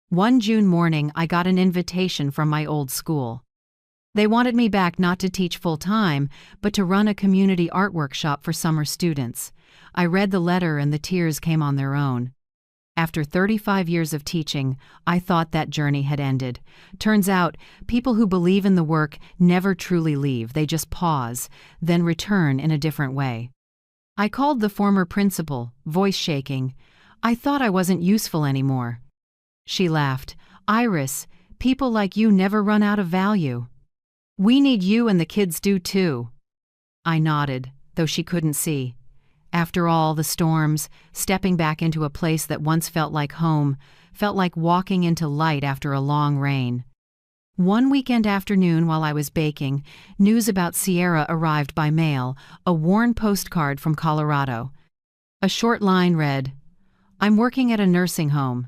One June morning, I got an invitation from my old school. They wanted me back not to teach full-time, but to run a community art workshop for summer students. I read the letter and the tears came on their own. After 35 years of teaching, I thought that journey had ended. Turns out, people who believe in the work never truly leave, they just pause, then return in a different way. I called the former principal, voice shaking. I thought I wasn't useful anymore. She laughed. Iris, people like you never run out of value. We need you and the kids do too. I nodded, though she couldn't see. After all the storms, stepping back into a place that once felt like home, felt like walking into light after a long rain. One weekend afternoon while I was baking, news about Sierra arrived by mail, a worn postcard from Colorado. A short line read, "I'm working at a nursing home.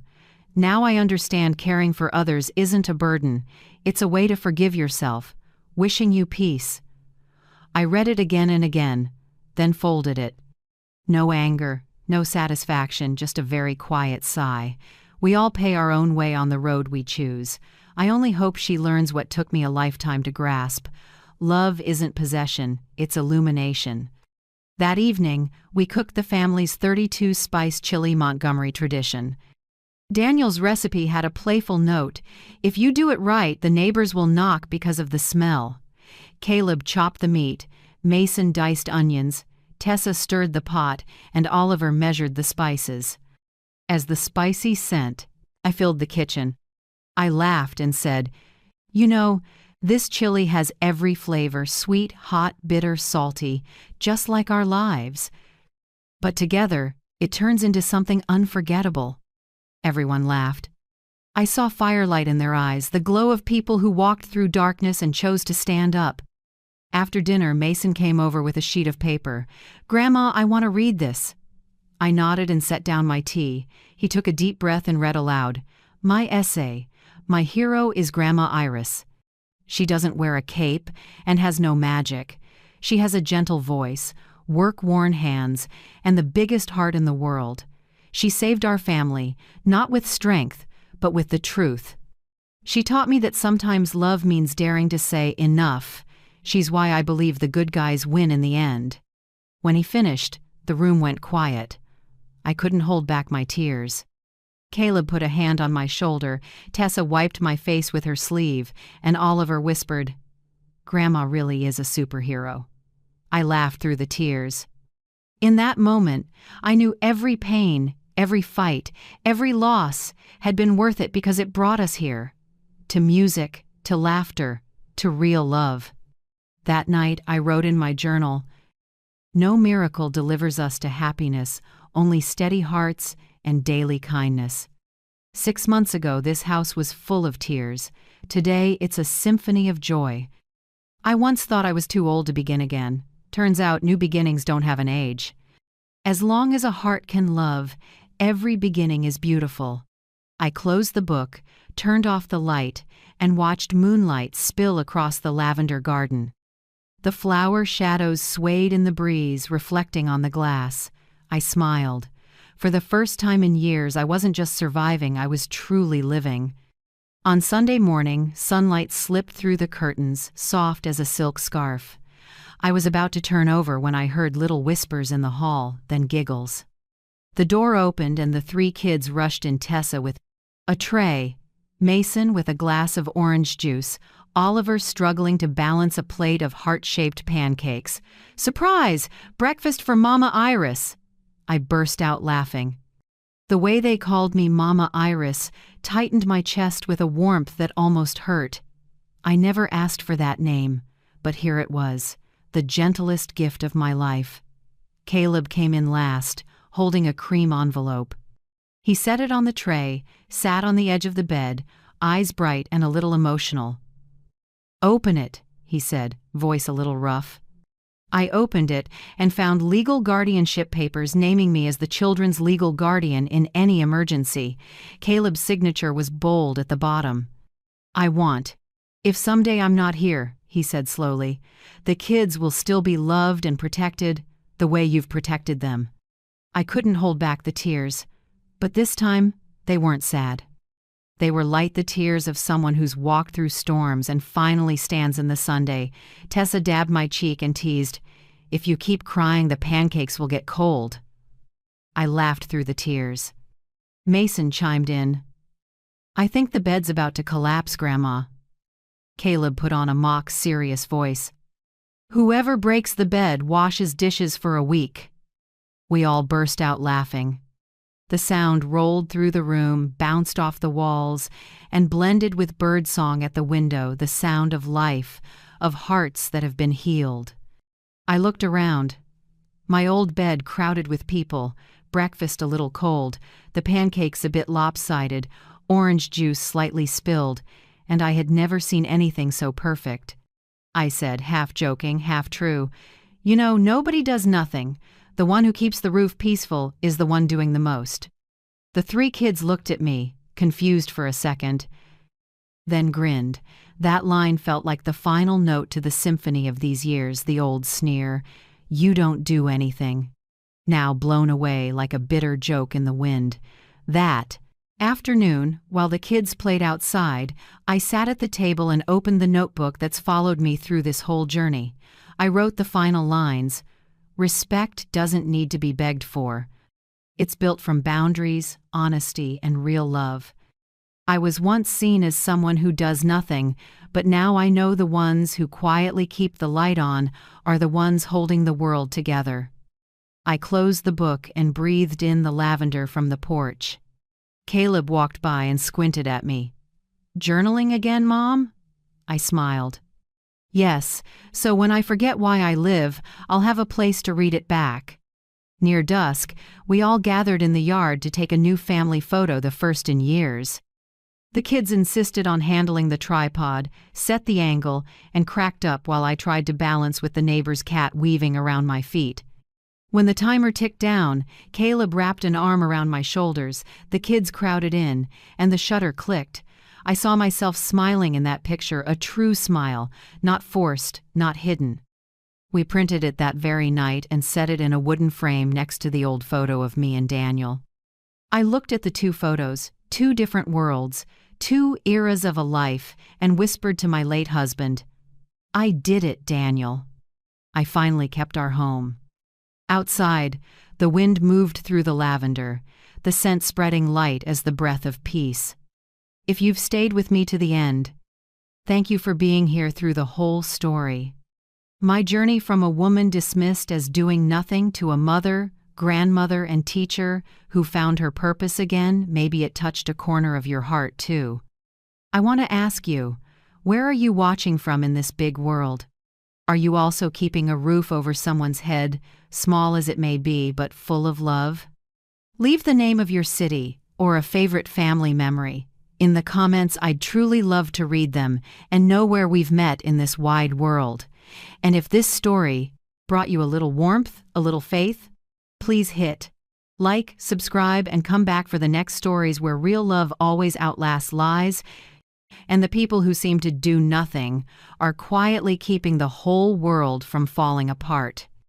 Now I understand caring for others isn't a burden, it's a way to forgive yourself. Wishing you peace." I read it again and again, then folded it. No anger, no satisfaction, just a very quiet sigh. We all pay our own way on the road we choose. I only hope she learns what took me a lifetime to grasp. Love isn't possession, it's illumination. That evening, we cooked the family's 32-spice chili Montgomery tradition. Daniel's recipe had a playful note. If you do it right, the neighbors will knock because of the smell. Caleb chopped the meat, Mason diced onions, Tessa stirred the pot, and Oliver measured the spices. As the spicy scent, I filled the kitchen. I laughed and said, "You know, this chili has every flavor, sweet, hot, bitter, salty, just like our lives. But together, it turns into something unforgettable." Everyone laughed. I saw firelight in their eyes, the glow of people who walked through darkness and chose to stand up. After dinner, Mason came over with a sheet of paper. "Grandma, I want to read this." I nodded and set down my tea. He took a deep breath and read aloud. "My essay. My hero is Grandma Iris. She doesn't wear a cape and has no magic. She has a gentle voice, work-worn hands, and the biggest heart in the world. She saved our family, not with strength, but with the truth. She taught me that sometimes love means daring to say enough. She's why I believe the good guys win in the end." When he finished, the room went quiet. I couldn't hold back my tears. Caleb put a hand on my shoulder, Tessa wiped my face with her sleeve, and Oliver whispered, "Grandma really is a superhero." I laughed through the tears. In that moment, I knew every pain, every fight, every loss had been worth it because it brought us here. To music, to laughter, to real love. That night, I wrote in my journal, "No miracle delivers us to happiness, only steady hearts and daily kindness." 6 months ago, this house was full of tears. Today, it's a symphony of joy. I once thought I was too old to begin again. Turns out, new beginnings don't have an age. As long as a heart can love, every beginning is beautiful. I closed the book, turned off the light, and watched moonlight spill across the lavender garden. The flower shadows swayed in the breeze, reflecting on the glass. I smiled. For the first time in years, I wasn't just surviving, I was truly living. On Sunday morning, sunlight slipped through the curtains, soft as a silk scarf. I was about to turn over when I heard little whispers in the hall, then giggles. The door opened and the 3 kids rushed in, Tessa with a tray, Mason with a glass of orange juice, Oliver struggling to balance a plate of heart-shaped pancakes. "Surprise! Breakfast for Mama Iris!" I burst out laughing. The way they called me Mama Iris tightened my chest with a warmth that almost hurt. I never asked for that name, but here it was, the gentlest gift of my life. Caleb came in last, holding a cream envelope. He set it on the tray, sat on the edge of the bed, eyes bright and a little emotional. "Open it," he said, voice a little rough. I opened it and found legal guardianship papers naming me as the children's legal guardian in any emergency. Caleb's signature was bold at the bottom. "I want, if someday I'm not here," he said slowly, "the kids will still be loved and protected the way you've protected them." I couldn't hold back the tears, but this time they weren't sad. They were like the tears of someone who's walked through storms and finally stands in the sundae. Tessa dabbed my cheek and teased, "If you keep crying, the pancakes will get cold." I laughed through the tears. Mason chimed in, "I think the bed's about to collapse, Grandma." Caleb put on a mock serious voice, "Whoever breaks the bed washes dishes for a week." We all burst out laughing. The sound rolled through the room, bounced off the walls, and blended with birdsong at the window, the sound of life, of hearts that have been healed. I looked around. My old bed crowded with people, breakfast a little cold, the pancakes a bit lopsided, orange juice slightly spilled, and I had never seen anything so perfect. I said, half joking, half true, "You know, nobody does nothing. The one who keeps the roof peaceful is the one doing the most." The 3 kids looked at me, confused for a second, then grinned. That line felt like the final note to the symphony of these years, the old sneer, "You don't do anything," now blown away like a bitter joke in the wind. That afternoon, while the kids played outside, I sat at the table and opened the notebook that's followed me through this whole journey. I wrote the final lines. Respect doesn't need to be begged for. It's built from boundaries, honesty, and real love. I was once seen as someone who does nothing, but now I know the ones who quietly keep the light on are the ones holding the world together. I closed the book and breathed in the lavender from the porch. Caleb walked by and squinted at me. "Journaling again, Mom?" I smiled. "Yes, so when I forget why I live, I'll have a place to read it back." Near dusk, we all gathered in the yard to take a new family photo, the first in years. The kids insisted on handling the tripod, set the angle, and cracked up while I tried to balance with the neighbor's cat weaving around my feet. When the timer ticked down, Caleb wrapped an arm around my shoulders, the kids crowded in, and the shutter clicked. I saw myself smiling in that picture, a true smile, not forced, not hidden. We printed it that very night and set it in a wooden frame next to the old photo of me and Daniel. I looked at the 2 photos, 2 different worlds, 2 eras of a life, and whispered to my late husband, "I did it, Daniel." I finally kept our home. Outside, the wind moved through the lavender, the scent spreading light as the breath of peace. If you've stayed with me to the end, thank you for being here through the whole story. My journey from a woman dismissed as doing nothing to a mother, grandmother, and teacher who found her purpose again, maybe it touched a corner of your heart too. I want to ask you, where are you watching from in this big world? Are you also keeping a roof over someone's head, small as it may be, but full of love? Leave the name of your city or a favorite family memory in the comments. I'd truly love to read them and know where we've met in this wide world. And if this story brought you a little warmth, a little faith, please hit like, subscribe, and come back for the next stories where real love always outlasts lies, and the people who seem to do nothing are quietly keeping the whole world from falling apart.